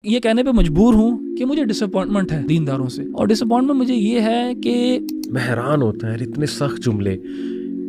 ये कहने पे मजबूर हूँ कि मुझे डिसअपॉइंटमेंट है दीनदारों से, और डिसअपॉइंटमेंट मुझे ये है कि मैं हैरान होता है इतने सख्त जुमले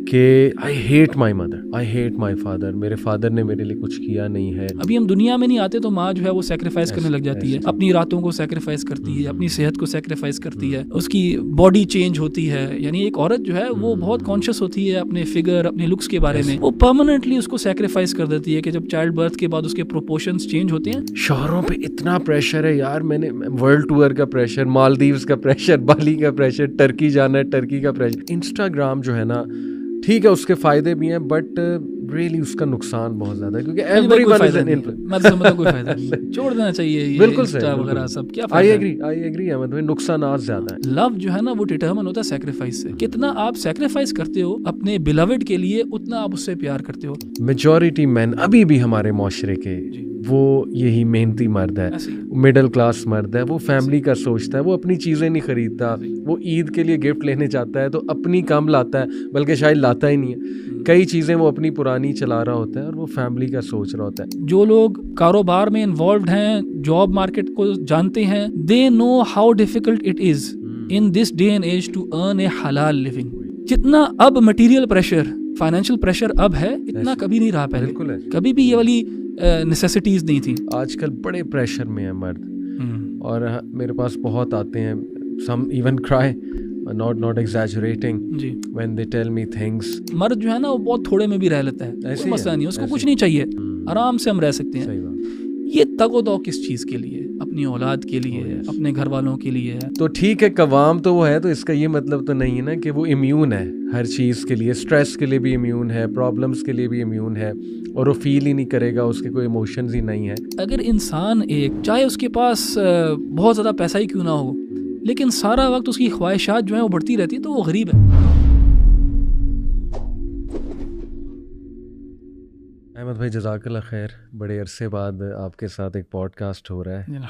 कि I hate my mother, I hate my father, मेरे फादर ने मेरे लिए कुछ किया नहीं है। अभी हम दुनिया में नहीं आते तो माँ जो है वो सेक्रीफाइस करने लग जाती है, अपनी रातों को सेक्रीफाइस करती है, अपनी सेहत को सेक्रीफाइस करती है, उसकी बॉडी चेंज होती है। यानी एक औरत जो है वो बहुत कॉन्शियस होती है अपने फिगर, अपने लुक्स के बारे में, वो परमानेंटली उसको सेक्रीफाइस कर देती है कि जब चाइल्ड बर्थ के बाद उसके प्रोपोर्शंस चेंज होते हैं। शोहरों पे इतना प्रेशर है यार, मैंने वर्ल्ड टूर का प्रेशर, मालदीव्स का प्रेशर, बाली का प्रेशर, टर्की जाना है टर्की का प्रेशर। इंस्टाग्राम जो है ना, ठीक है उसके फायदे भी हैं बट रियली उसका नुकसान बहुत ज्यादा है, क्योंकि एवरीवन इज एन इन्फ्लुएंसर। मतलब कोई फायदा नहीं, छोड़ देना चाहिए ये बिल्कुल इंस्टा सही, वगैरह सब, क्या आई फायदा। एग्री अहमद भाई, नुकसानात ज्यादा है। लव जो है ना वो डिटरमिन होता है सेक्रीफाइस से। कितना आप सेक्रीफाइस करते हो अपने बिलवेड के लिए, उतना आप उससे प्यार करते हो। मेजॉरिटी मैन अभी भी हमारे माशरे के वो यही मेहनती मर्द है, मिडिल क्लास मर्द है, वो फैमिली का सोचता है, वो अपनी चीज़ें नहीं खरीदता, वो ईद के लिए गिफ्ट लेने जाता है तो अपनी कम लाता है, बल्कि शायद लाता ही नहीं है। कई चीज़ें वो अपनी पुरानी चला रहा होता है और वो फैमिली का सोच रहा होता है। जो लोग कारोबार में इन्वॉल्व हैं, जॉब मार्केट को जानते हैं, they know how difficult it is in this day and age to earn a हलाल लिविंग। जितना अब मटेरियल प्रेशर, फाइनेंशियल प्रेशर अब है, इतना कभी नहीं रहा पहले। बिल्कुल है। कभी भी ये वाली नेसेसिटीज नहीं थी। आजकल बड़े प्रेशर में है मर्द, और मेरे पास बहुत आते हैं, some even cry, not exaggerating, when they tell me things। मर्द जो है ना वो बहुत थोड़े में भी रह लेता है, कोई मसला नहीं, उसको कुछ नहीं चाहिए, आराम से हम रह सकते हैं। ये तगो-दो किस चीज़ के लिए? अपनी औलाद के लिए, अपने घर वालों के लिए है। तो ठीक है, कवाम तो वो है, तो इसका ये मतलब तो नहीं है ना कि वो इम्यून है हर चीज़ के लिए। स्ट्रेस के लिए भी इम्यून है, प्रॉब्लम्स के लिए भी इम्यून है, और वो फील ही नहीं करेगा, उसके कोई इमोशंस ही नहीं है। अगर इंसान एक, चाहे उसके पास बहुत ज़्यादा पैसा ही क्यों ना हो, लेकिन सारा वक्त उसकी ख्वाहिशात जो है वो बढ़ती रहती है, तो वो गरीब है। अहमद भाई जज़ाकल्लाह खैर, बड़े अरसे बाद आपके साथ एक पॉडकास्ट हो रहा है, एंड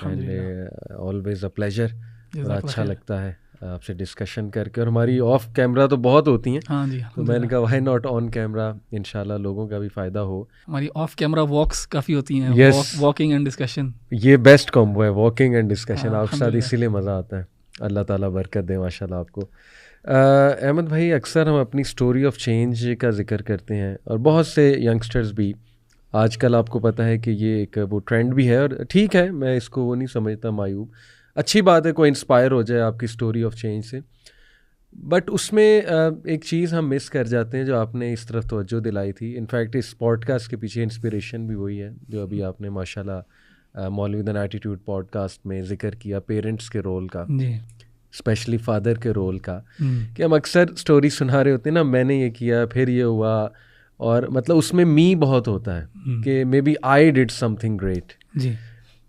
ऑलवेज अ प्लेजर, बड़ा अच्छा लगता है आपसे डिस्कशन करके। और हमारी ऑफ कैमरा तो बहुत होती हैं, हाँ जी, तो मैंने कहा व्हाई नॉट ऑन कैमरा, इंशाल्लाह लोगों का भी फ़ायदा हो। हमारी ऑफ कैमरा वॉक्स काफ़ी होती हैं। Yes. वॉकिंग एंड डिस्कशन, ये बेस्ट कॉम्बो है, वॉकिंग एंड डिस्कशन। आपके साथ इसीलिए मज़ा आता है। अल्लाह ताला बरकत दे माशाल्लाह आपको। अहमद भाई, अक्सर हम अपनी स्टोरी ऑफ चेंज का जिक्र करते हैं, और बहुत से यंगस्टर्स भी आजकल, आपको पता है कि ये एक वो ट्रेंड भी है, और ठीक है, मैं इसको वो नहीं समझता मायूब, अच्छी बात है कोई इंस्पायर हो जाए आपकी स्टोरी ऑफ चेंज से। बट उसमें एक चीज़ हम मिस कर जाते हैं जो आपने इस तरफ तवज्जो दिलाई थी। इनफैक्ट इस पॉडकास्ट के पीछे इंस्पिरेशन भी वही है जो अभी आपने माशाल्लाह मौलवी विद एन एटीट्यूड पॉडकास्ट में जिक्र किया, पेरेंट्स के रोल का, स्पेशली फादर के रोल का। कि हम अक्सर स्टोरी सुना रहे होते हैं ना, मैंने ये किया फिर ये हुआ, और मतलब उसमें मी बहुत होता है कि may be I did something great,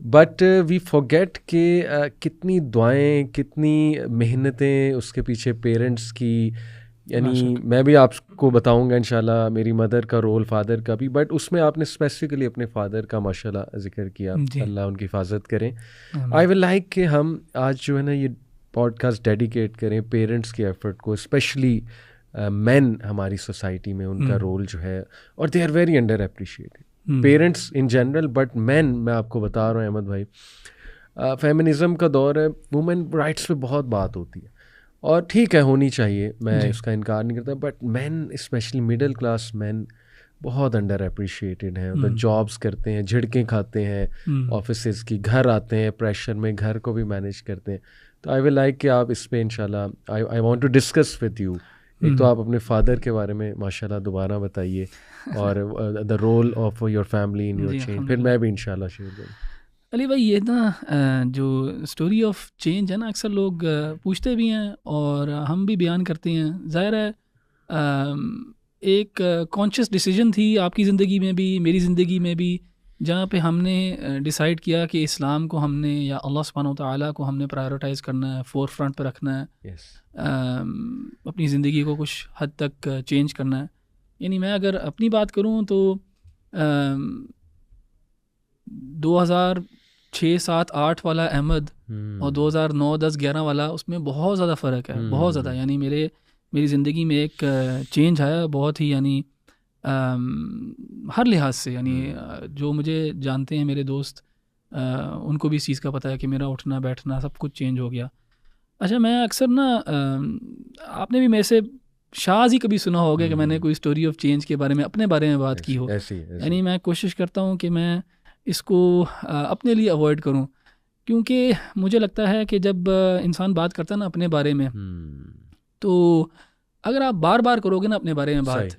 but we forget कि कितनी दुआएं, कितनी मेहनतें उसके पीछे पेरेंट्स की। यानी मैं भी आपको बताऊंगा इंशाल्लाह मेरी मदर का रोल, फादर का भी, बट उसमें आपने स्पेसिफिकली अपने फादर का माशाल्लाह जिक्र किया, अल्लाह उनकी हिफाजत करें। आई विल लाइक कि हम आज जो है ना ये पॉडकास्ट डेडिकेट करें पेरेंट्स के एफर्ट को, स्पेशली मेन हमारी सोसाइटी में उनका रोल जो है, और they are very under appreciated, parents in general, but man, मैं आपको बता रहा हूँ अहमद भाई, फेमिनिज़म का दौर है, वुमेन राइट्स पे बहुत बात होती है, और ठीक है होनी चाहिए, मैं इसका इनकार नहीं करता, but man specially middle class man बहुत अंडर अप्रिशिएटेड हैं। मतलब जॉब्स करते हैं, झिड़कें खाते हैं ऑफिसेज की, घर आते हैं प्रेशर में, घर को भी मैनेज करते हैं। तो आई विल लाइक कि आप इस पे इंशाल्लाह I want to discuss with you. एक तो आप अपने फादर के बारे में माशाल्लाह दोबारा बताइए, और the role of your family in your change, फिर मैं भी इंशाल्लाह शेयर करूँ। अली भाई, ये ना जो स्टोरी ऑफ चेंज है ना, अक्सर लोग पूछते भी हैं और हम भी बयान करते हैं। ज़ाहिर है एक कॉन्शियस डिसीजन थी आपकी ज़िंदगी में भी, मेरी ज़िंदगी में भी, जहाँ पे हमने डिसाइड किया कि इस्लाम को हमने, या अल्लाह सुब्हानहू व तआला को हमने प्रायोरिटाइज़ करना है, फोर फ्रंट पर रखना है। अपनी ज़िंदगी को कुछ हद तक चेंज करना है। यानी मैं अगर अपनी बात करूँ तो 2006, 7, 8 वाला अहमद और 2009, 10, 11 वाला, उसमें बहुत ज़्यादा फ़र्क है, बहुत ज़्यादा। यानी मेरी ज़िंदगी में एक चेंज आया बहुत ही, यानी हर लिहाज से। यानी जो मुझे जानते हैं मेरे दोस्त, उनको भी इस चीज़ का पता है कि मेरा उठना बैठना सब कुछ चेंज हो गया। अच्छा, मैं अक्सर ना आपने भी मेरे से शायद ही कभी सुना होगा कि मैंने कोई स्टोरी ऑफ चेंज के बारे में अपने बारे में बात की हो। यानी मैं कोशिश करता हूँ कि मैं इसको अपने लिए अवॉइड करूँ, क्योंकि मुझे लगता है कि जब इंसान बात करता है ना अपने बारे में, तो अगर आप बार बार करोगे ना अपने बारे में बात,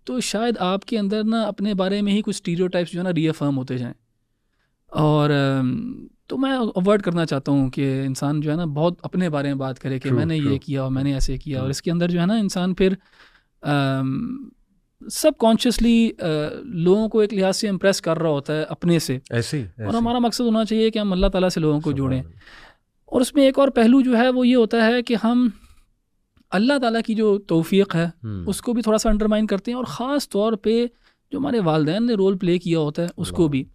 तो शायद आपके अंदर ना अपने बारे में ही कुछ स्टीरियोटाइप्स जो है ना रीअफर्म होते जाएं। और तो मैं अवॉइड करना चाहता हूँ कि इंसान जो है ना बहुत अपने बारे में बात करे कि मैंने ये किया और मैंने ऐसे किया, और इसके अंदर जो है ना इंसान फिर सबकॉन्शियसली लोगों को एक लिहाज से इम्प्रेस कर रहा होता है अपने से। ऐसे। और हमारा मकसद होना चाहिए कि हम अल्लाह ताला से लोगों को जोड़ें। और उसमें एक और पहलू जो है वो ये होता है कि हम अल्लाह ताला की जो तौफीक है उसको भी थोड़ा सा अंडरमाइन करते हैं, और ख़ास तौर पे जो हमारे वालिदैन ने रोल प्ले किया होता है उसको भी।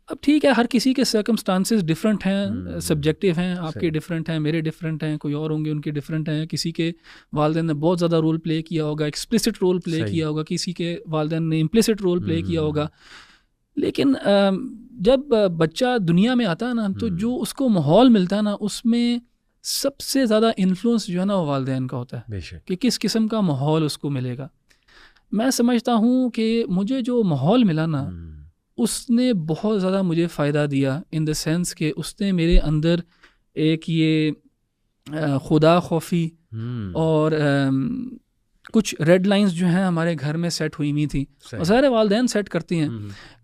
अब ठीक है, हर किसी के सर्कमस्टांसेस डिफरेंट हैं, सब्जेक्टिव हैं, आपके डिफरेंट हैं, मेरे डिफरेंट हैं, कोई और होंगे उनके डिफरेंट हैं। किसी के वालिदैन ने बहुत ज़्यादा रोल प्ले किया होगा, एक्सप्लिसिट रोल प्ले किया होगा, किसी के वालिदैन ने इम्प्लिसिट रोल प्ले किया होगा। लेकिन जब बच्चा दुनिया में आता है ना, तो जो उसको माहौल मिलता है ना, उसमें सबसे ज़्यादा इन्फ्लुएंस जो है ना वो वालिदैन का होता है कि किस किस्म का माहौल उसको मिलेगा। मैं समझता हूँ कि मुझे जो माहौल मिला ना उसने बहुत ज़्यादा मुझे फ़ायदा दिया, इन द सेंस कि उसने मेरे अंदर एक ये खुदा खौफी और कुछ रेड लाइंस जो हैं हमारे घर में सेट हुई हुई थी, और सारे वालिदैन सेट करती हैं।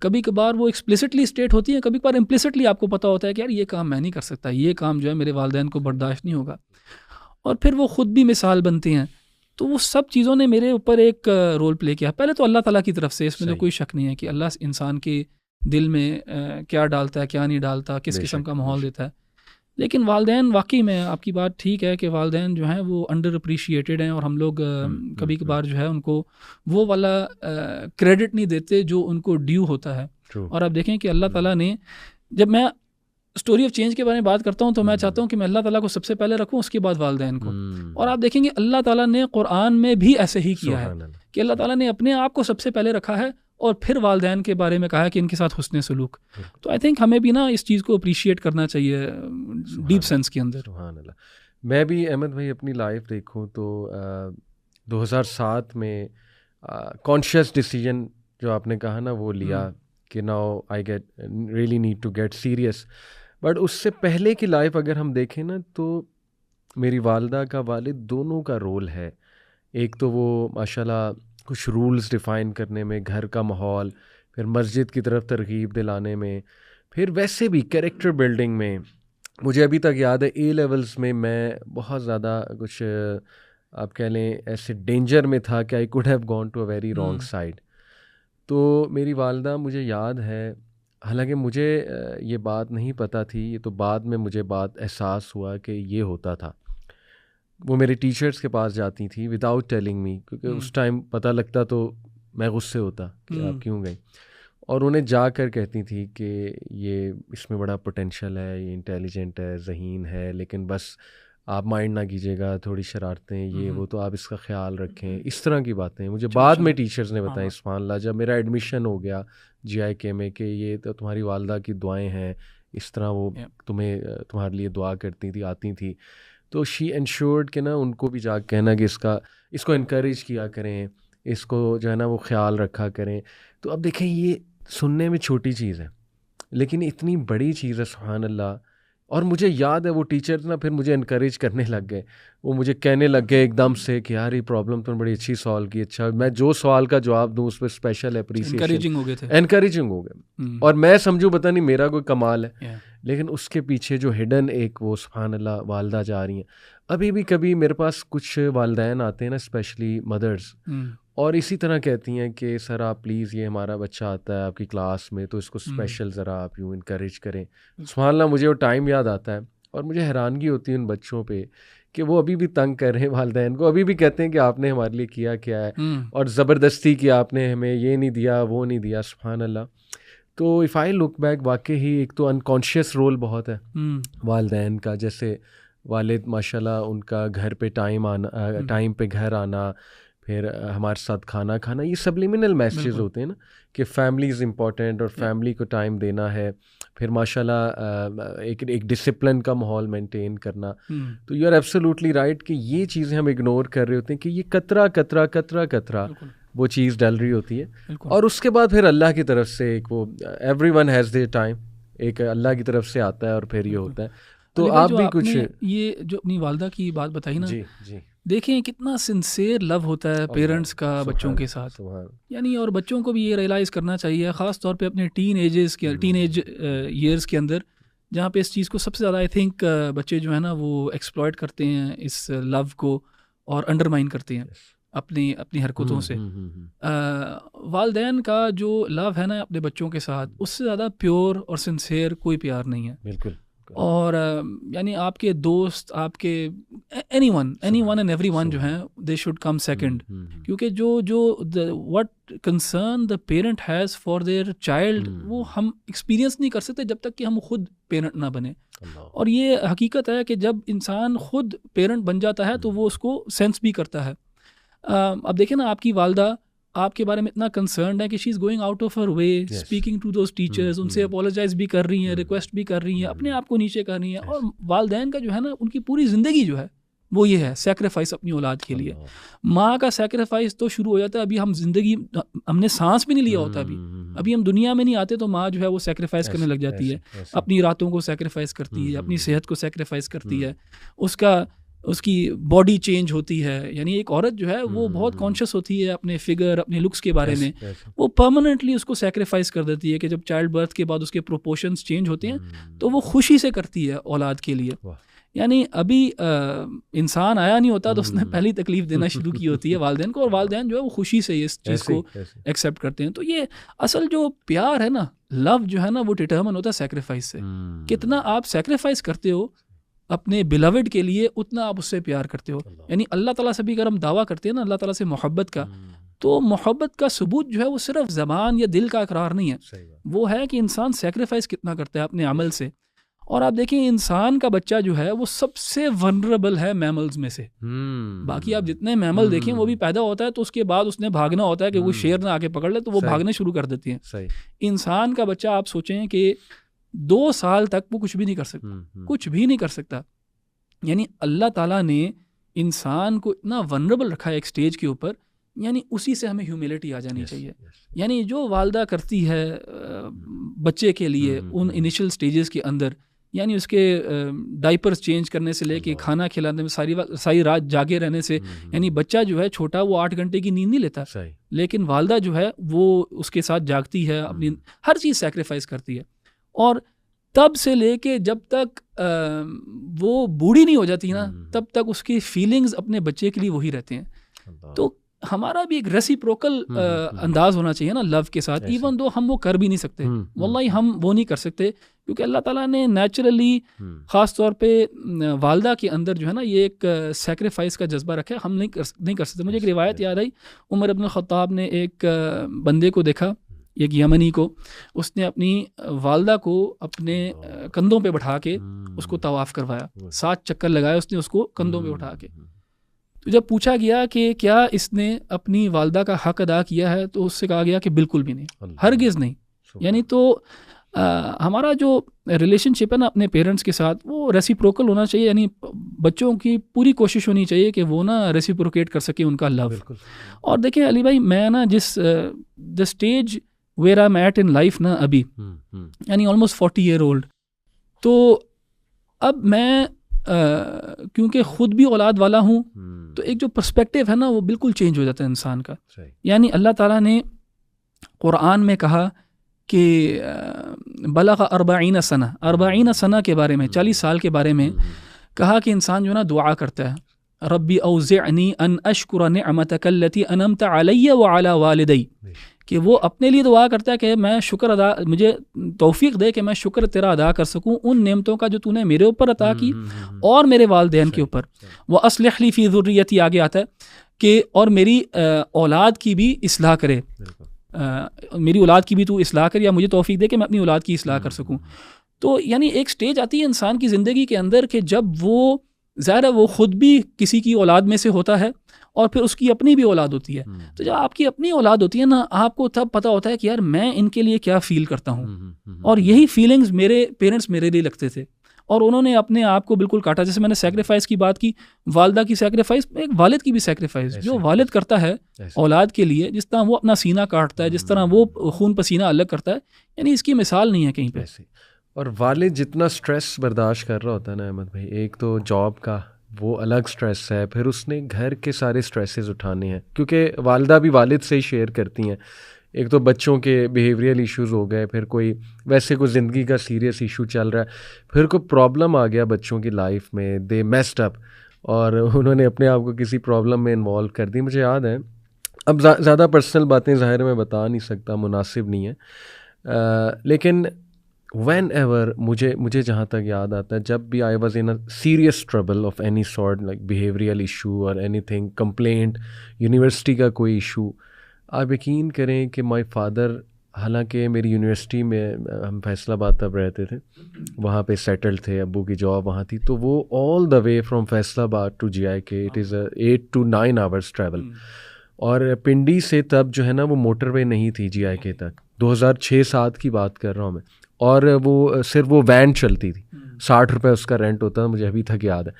कभी कभार वो एक्सप्लिसिटली स्टेट होती हैं, कभी कभार इम्प्लिसिटली आपको पता होता है कि यार ये काम मैं नहीं कर सकता, ये काम जो है मेरे वालिदैन को बर्दाश्त नहीं होगा, और फिर वो ख़ुद भी मिसाल बनती हैं। तो वो सब चीज़ों ने मेरे ऊपर एक रोल प्ले किया। पहले तो अल्लाह ताला की तरफ से, इसमें तो कोई शक नहीं है कि अल्लाह इंसान के दिल में क्या डालता है क्या नहीं डालता, किस किस्म का माहौल देता है। लेकिन वालिदैन, वाकई में आपकी बात ठीक है कि वालिदैन जो हैं वो अंडर अप्रिशिएटेड हैं, और हम लोग कभी कभार जो है उनको वो वाला क्रेडिट नहीं देते जो उनको ड्यू होता है। और आप देखें कि अल्लाह ताला ने, जब मैं स्टोरी ऑफ चेंज के बारे में बात करता हूँ तो मैं चाहता हूँ कि मैं अल्लाह ताला को सबसे पहले रखूँ, उसके बाद वालिदैन को। और आप देखेंगे अल्लाह ताला ने कुरान में भी ऐसे ही किया है कि अल्लाह ताला ने अपने आप को सबसे पहले रखा है और फिर वालिदैन के बारे में कहा है कि इनके साथ हुस्न सलूक। तो आई थिंक हमें भी ना इस चीज़ को अप्रिशिएट करना चाहिए डीप सेंस के अंदर। मैं भी अहमद भाई अपनी लाइफ देखूँ तो 2007 में कॉन्शियस डिसीजन जो आपने कहा ना वो लिया कि now I get really need to get serious. But उससे पहले की लाइफ अगर हम देखें ना तो मेरी वालदा का वालिद दोनों का रोल है। एक तो वो माशाल्लाह कुछ रूल्स डिफ़ाइन करने में, घर का माहौल, फिर मस्जिद की तरफ तरगीब दिलाने में, फिर वैसे भी कैरेक्टर बिल्डिंग में। मुझे अभी तक याद है ए लेवल्स में मैं बहुत ज़्यादा कुछ आप कह लें ऐसे डेंजर में था कि I could have gone to a very wrong side. तो मेरी वालदा, मुझे याद है, हालांकि मुझे ये बात नहीं पता थी, ये तो बाद में मुझे बात एहसास हुआ कि ये होता था। वो मेरे टीचर्स के पास जाती थी विदाउट टेलिंग मी, क्योंकि उस टाइम पता लगता तो मैं गुस्से होता कि आप क्यों गई, और उन्हें जाकर कहती थी कि ये इसमें बड़ा पोटेंशियल है, ये इंटेलिजेंट है, ज़हीन है, लेकिन बस आप माइंड ना कीजिएगा, थोड़ी शरारतें ये वो, तो आप इसका ख्याल रखें। इस तरह की बातें मुझे बाद में टीचर्स ने बताई। सुभान अल्लाह, जब मेरा एडमिशन हो गया GIK में कि ये तो तुम्हारी वालदा की दुआएं हैं, इस तरह वो तुम्हारे लिए दुआ करती थी, आती थी, तो शी एंश्योर्ड कि ना उनको भी जा कहना कि इसको इनकरेज किया करें, इसको जो है ना वो ख्याल रखा करें। तो अब देखें, ये सुनने में छोटी चीज़ है लेकिन इतनी बड़ी चीज़ है, सुभान अल्लाह। और मुझे याद है वो टीचर्स ना फिर मुझे इनकरेज करने लग गए, वो मुझे कहने लग गए एकदम से कि यार ये प्रॉब्लम तुमने बड़ी अच्छी सॉल्व की, अच्छा मैं जो सवाल का जवाब दूँ उस पर स्पेशल एप्रिसिएशन, एनकरेजिंग हो गए। और मैं समझूँ पता नहीं मेरा कोई कमाल है, लेकिन उसके पीछे जो हिडन एक वो सुभान अल्लाह वालदा जा रही हैं। अभी भी कभी मेरे पास कुछ वालदैन आते हैं ना, स्पेशली मदर्स, और इसी तरह कहती हैं कि सर आप प्लीज़, ये हमारा बच्चा आता है आपकी क्लास में तो इसको स्पेशल ज़रा आप यूँ इनकरेज करें। सुभान अल्लाह, मुझे वो टाइम याद आता है और मुझे हैरानगी होती है उन बच्चों पे कि वो अभी भी तंग कर रहे हैं वालिदैन को, अभी भी कहते हैं कि आपने हमारे लिए किया क्या है, और ज़बरदस्ती कि आपने हमें ये नहीं दिया वो नहीं दिया। सुभान अल्लाह। तो इफ़ आई लुक बैक, वाकई ही एक तो अनकॉन्शियस रोल बहुत है वालिदैन का। जैसे वालिद माशाल्लाह उनका घर पे टाइम आना, टाइम पे घर आना, फिर हमारे साथ खाना खाना, ये सबलिमिनल मैसेजेस होते हैं ना कि फैमिली इज़ इम्पॉर्टेंट और फैमिली को टाइम देना है। फिर माशाल्लाह एक डिसिप्लिन का माहौल मेंटेन करना। तो यू आर एब्सोल्युटली राइट कि ये चीज़ें हम इग्नोर कर रहे होते हैं कि ये कतरा कतरा कतरा कतरा वो चीज़ डल रही होती है। और उसके बाद फिर अल्लाह की तरफ से एक वो एवरीवन हैज़ देयर टाइम, एक अल्लाह की तरफ से आता है और फिर ये होता है। तो आप भी कुछ ये जो अपनी वालदा की बात बताई ना, जी जी, देखें कितना सिंसियर लव होता है पेरेंट्स का बच्चों के साथ, यानी और बच्चों को भी ये रियलाइज़ करना चाहिए, ख़ास तौर पे अपने टीन एज ईयर्स के अंदर, जहाँ पे इस चीज़ को सबसे ज़्यादा आई थिंक बच्चे जो है ना वो एक्सप्लॉइट करते हैं इस लव को और अंडरमाइन करते हैं अपनी हरकतों से। वालिदैन का जो लव है ना अपने बच्चों के साथ, उससे ज़्यादा प्योर और सिंसियर कोई प्यार नहीं है। बिल्कुल। और यानी आपके दोस्त, आपके एनीवन एंड एवरीवन जो हैं, दे शुड कम सेकंड, क्योंकि जो what concern the parent has for their child वो हम एक्सपीरियंस नहीं कर सकते जब तक कि हम खुद पेरेंट ना बने। और ये हकीकत है कि जब इंसान खुद पेरेंट बन जाता है तो वो उसको सेंस भी करता है। अब देखें ना, आपकी वालदा आपके बारे में इतना कंसर्न्ड है कि she is going out of her way, speaking to those teachers, उनसे अपोलोजाइज भी कर रही हैं, रिक्वेस्ट भी कर रही हैं, अपने आप को नीचे कर रही हैं। और वालिदैन का जो है ना, उनकी पूरी ज़िंदगी जो है वो ये है सेक्रीफाइस अपनी औलाद के लिए। माँ का सेक्रीफाइस तो शुरू हो जाता है, अभी हमने सांस भी नहीं लिया होता, अभी हम दुनिया में नहीं आते तो माँ जो है वो सेक्रीफाइस करने लग जाती है, अपनी रातों को सेक्रीफाइस करती है, अपनी सेहत को सेक्रीफाइस करती है, उसकी बॉडी चेंज होती है। यानी एक औरत जो है वो बहुत कॉन्शियस होती है अपने फिगर, अपने लुक्स के बारे में, वो परमानेंटली उसको सेक्रीफाइस कर देती है कि जब चाइल्ड बर्थ के बाद उसके प्रोपोर्शंस चेंज होते हैं तो वो खुशी से करती है औलाद के लिए। यानी अभी इंसान आया नहीं होता तो उसने पहली तकलीफ देना शुरू की होती है वालिदैन को, और वालिदैन जो है वो खुशी से इस चीज़ को एक्सेप्ट करते हैं। तो ये असल जो प्यार है ना, लव जो है ना, वो डिटर्मिन होता है सेक्रीफाइस से। कितना आप सेक्रीफाइस करते हो अपने बिलवड के लिए, उतना आप उससे प्यार करते हो। यानी अल्लाह ताला से भी अगर हम दावा करते हैं ना अल्लाह ताला से मोहब्बत का, तो मोहब्बत का सबूत जो है वो सिर्फ ज़बान या दिल का इकरार नहीं है, वो है कि इंसान सेक्रीफाइस कितना करता है अपने अमल से। और आप देखें, इंसान का बच्चा जो है वो सबसे वनरेबल है मैमल्स में से। बाकी आप जितने मैमल देखें वो भी पैदा होता है तो उसके बाद उसने भागना होता है कि वो शेर ना आके पकड़ ले तो वो भागने शुरू कर देती हैं। इंसान का बच्चा आप सोचें कि 2 साल तक वो कुछ भी नहीं कर सकता, कुछ भी नहीं कर सकता। यानी अल्लाह ताला ने इंसान को इतना वनरेबल रखा है एक स्टेज के ऊपर, यानी उसी से हमें ह्यूमिलिटी आ जानी चाहिए। यानी जो वालदा करती है बच्चे के लिए उन इनिशियल स्टेजेस के अंदर, यानी उसके डाइपर्स चेंज करने से लेके खाना खिलाने में सारी रात जागे रहने से, यानी बच्चा जो है छोटा वो 8 घंटे की नींद नहीं लेता, लेकिन वालदा जो है वो उसके साथ जागती है, अपनी हर चीज़ सेक्रीफाइस करती है। और तब से लेके जब तक वो बूढ़ी नहीं हो जाती ना, तब तक उसकी फीलिंग्स अपने बच्चे के लिए वही रहते हैं। तो हमारा भी एक रेसिप्रोकल अंदाज होना चाहिए ना लव के साथ, इवन दो हम वो कर भी नहीं सकते, वल्लाही हम वो नहीं कर सकते, क्योंकि अल्लाह ताला ने नेचुरली ख़ास तौर पे वालदा के अंदर जो है ना ये एक सेक्रीफाइस का जज्बा रखा है, हम नहीं कर सकते। मुझे एक रिवायत याद आई, उमर इब्न ख़त्ताब ने एक बंदे को देखा, एक यमनी को, उसने अपनी वालदा को अपने कंधों पे बैठा के उसको तवाफ़ करवाया, 7 चक्कर लगाए उसने उसको कंधों पे उठा के। तो जब पूछा गया कि क्या इसने अपनी वालदा का हक अदा किया है, तो उससे कहा गया कि बिल्कुल भी नहीं, हरगिज़ नहीं। यानी तो हमारा जो रिलेशनशिप है ना अपने पेरेंट्स के साथ, वो रेसिप्रोकल होना चाहिए। यानी बच्चों की पूरी कोशिश होनी चाहिए कि वो ना रेसिप्रोकेट कर सके उनका लव। और देखिए अली भाई, मैं ना the stage where I am at in life ना अभी, यानी ऑलमोस्ट 40 ईयर ओल्ड, तो अब मैं क्योंकि ख़ुद भी औलाद वाला हूँ, तो एक जो पर्सपेक्टिव है ना वो बिल्कुल चेंज हो जाता है इंसान का। यानी अल्लाह ताला ने कुरान में कहा कि बलग़ 40 सना के बारे में, 40 साल के बारे में कहा कि इंसान जो ना दुआ करता है, रब्बी औज़िअनी अन अश्कुर निअमतक अल्लती अनअमत अलैया व अला वालिदै, कि वो अपने लिए दुआ करता है कि मैं मुझे तौफीक दे कि मैं शुक्र तेरा अदा कर सकूं उन नेमतों का जो तूने मेरे ऊपर अता की और मेरे वालिदैन के ऊपर। वो अस्लिह ली फ़ी ज़ुर्रियती आगे आता है कि और मेरी औलाद की भी इस्लाह करे, मेरी औलाद की भी तू इस्लाह कर, या मुझे तौफीक दे कि मैं अपनी औलाद की इस्लाह कर सकूं। तो यानी एक स्टेज आती है इंसान की ज़िंदगी के अंदर कि जब वो ज़ाहिर है वो ख़ुद भी किसी की औलाद में से होता है और फिर उसकी अपनी भी औलाद होती है। तो जब आपकी अपनी औलाद होती है ना, आपको तब पता होता है कि यार मैं इनके लिए क्या फ़ील करता हूँ। और यही फीलिंग्स मेरे पेरेंट्स मेरे लिए लगते थे और उन्होंने अपने आप को बिल्कुल काटा। जैसे मैंने सेक्रीफाइस की बात की, वालिदा की सेक्रीफाइस, एक वालिद की भी सेक्रीफाइस जो वालिद करता है औलाद के लिए, जिस तरह वो अपना सीना काटता है, जिस तरह वो खून पसीना अलग करता है, यानी इसकी मिसाल नहीं है कहीं पे। और वालिद जितना स्ट्रेस बर्दाश्त कर रहा होता है ना अहमद भाई, एक तो जॉब का वो अलग स्ट्रेस है, फिर उसने घर के सारे स्ट्रेसेस उठाने हैं, क्योंकि वालिदा भी वालिद से ही शेयर करती हैं। एक तो बच्चों के बिहेवियरल इश्यूज़ हो गए, फिर कोई वैसे कोई ज़िंदगी का सीरियस इशू चल रहा है, फिर कोई प्रॉब्लम आ गया बच्चों की लाइफ में, दे मेस्ड अप और उन्होंने अपने आप को किसी प्रॉब्लम में इन्वॉल्व कर दी। मुझे याद है, अब ज़्यादा पर्सनल बातें ज़ाहिर मैं बता नहीं सकता, मुनासिब नहीं है, लेकिन वैन एवर मुझे जहाँ तक याद आता है, जब भी I was in a serious trouble of any sort, like behavioural issue और एनीथिंग, कंप्लेंट, यूनिवर्सिटी का कोई इशू, आप यकीन करें कि माय फादर, हालांकि मेरी यूनिवर्सिटी में, हम फैसलाबाद तब रहते थे, वहाँ पे सेटल्ड थे, अब्बू की जॉब वहाँ थी, तो वो all the way from Faisalabad to GIK, it is 8 to 9 hours travel. और पिंडी से तब जो है ना वो मोटरवे नहीं थी GIK तक, 2006-07 की बात कर रहा हूँ मैं, और वो सिर्फ वो वैन चलती थी, 60 रुपये उसका रेंट होता था, मुझे अभी तक याद है।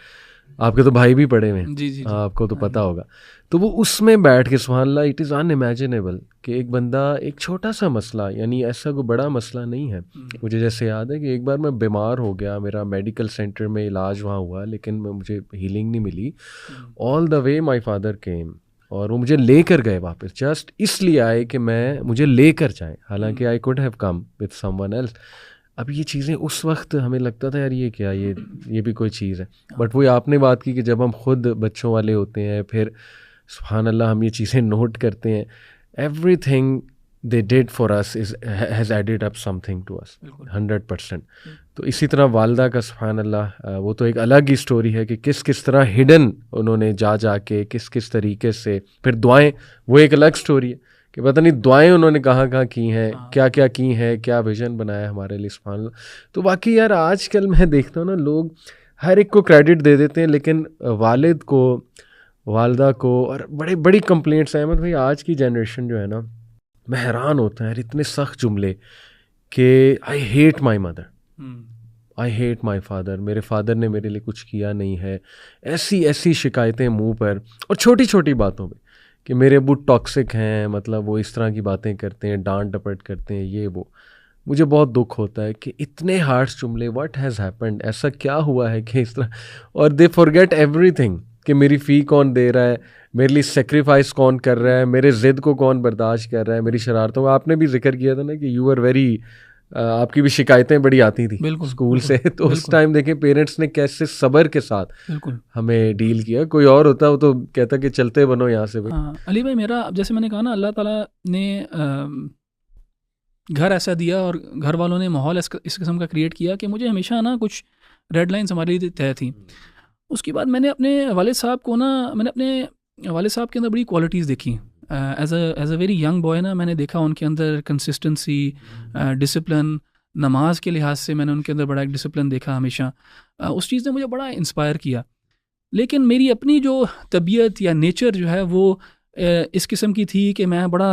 आपके तो भाई भी पढ़े हुए हैं, जी। आपको तो पता होगा। तो वो उसमें बैठ के, सुभान अल्लाह, इट इज़ अनइमेजिनेबल कि एक बंदा, एक छोटा सा मसला, यानी ऐसा कोई बड़ा मसला नहीं है। मुझे जैसे याद है कि एक बार मैं बीमार हो गया, मेरा मेडिकल सेंटर में इलाज वहाँ हुआ, लेकिन मुझे हीलिंग नहीं मिली। All the way my father came और वो मुझे लेकर गए वापस, जस्ट इसलिए आए कि मुझे लेकर जाएँ, हालांकि आई could have come with someone else. अब ये चीज़ें उस वक्त हमें लगता था यार ये क्या, ये भी कोई चीज़ है, बट वही आपने बात की कि जब हम खुद बच्चों वाले होते हैं, फिर सुभान अल्लाह हम ये चीज़ें नोट करते हैं, everything they did for us has added up something to us 100%। तो इसी तरह वालिदा का सुभान अल्लाह, वो तो एक अलग ही स्टोरी है कि किस तरह हिडन उन्होंने जा के किस तरीके से, फिर दुआएं, वो एक अलग स्टोरी है कि पता नहीं दुआएं उन्होंने कहाँ की हैं, क्या की हैं, क्या विजन बनाया हमारे लिए, सुभान अल्लाह। तो बाकी यार आजकल मैं देखता हूँ ना, लोग हर एक को क्रेडिट दे देते हैं, लेकिन वालिद को, वालिदा को, और बड़ी कंप्लेंट्स हैं। भाई आज की जनरेशन जो है ना, मैं हैरान होता है यार, इतने सख्त जुमले कि I hate my mother, I hate my father, मेरे फादर ने मेरे लिए कुछ किया नहीं है, ऐसी शिकायतें मुँह पर, और छोटी छोटी बातों पर कि मेरे अब्बू टॉक्सिक हैं, मतलब वो इस तरह की बातें करते हैं, डांट डपट करते हैं, ये वो। मुझे बहुत दुख होता है कि इतने हार्श जुमले, व्हाट हैज़ हैपेंड, ऐसा क्या हुआ है कि इस तरह, और दे फॉरगेट एवरीथिंग, कि मेरी फ़ी कौन दे रहा है, मेरे लिए सेक्रीफाइस कौन कर रहा है, मेरे ज़िद को कौन बर्दाश्त कर रहा है, मेरी शरारतों का। आपने भी जिक्र किया था ना कि यू आर वेरी, आपकी भी शिकायतें बड़ी आती थी स्कूल से, तो उस टाइम देखें पेरेंट्स ने कैसे सब्र के साथ हमें डील किया। कोई और होता वो तो कहता कि चलते बनो यहाँ से। अली भाई, मेरा जैसे मैंने कहा ना, अल्लाह ताला ने घर ऐसा दिया और घर वालों ने माहौल इस किस्म का क्रिएट किया कि मुझे हमेशा ना कुछ रेड लाइन्स हमारे लिए तय थी। उसके बाद मैंने अपने वालिद साहब को ना, मैंने अपने वालिद साहब के अंदर बड़ी क्वालिटीज़ देखी। As a very young boy ना, मैंने देखा उनके अंदर कंसिस्टेंसी, डिसिप्लिन, नमाज के लिहाज से मैंने उनके अंदर बड़ा एक डिसिप्लिन देखा हमेशा। उस चीज़ ने मुझे बड़ा इंस्पायर किया। लेकिन मेरी अपनी जो तबीयत या नेचर जो है वो इस किस्म की थी कि मैं बड़ा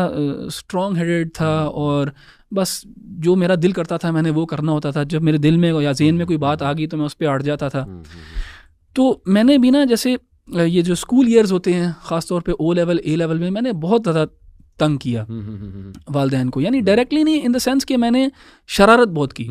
स्ट्रॉन्ग हेडेड था, और बस जो मेरा दिल करता था मैंने वो करना होता था। जब मेरे दिल में या ज़हन में कोई बात आ गई तो मैं उस पर अड़ जाता था। तो मैंने भी ना, जैसे ये जो स्कूल ईयर्स होते हैं, ख़ास तौर पे O लेवल A लेवल में, मैंने बहुत ज़्यादा तंग किया वालिदैन को। यानी डायरेक्टली नहीं, इन द सेंस कि मैंने शरारत बहुत की,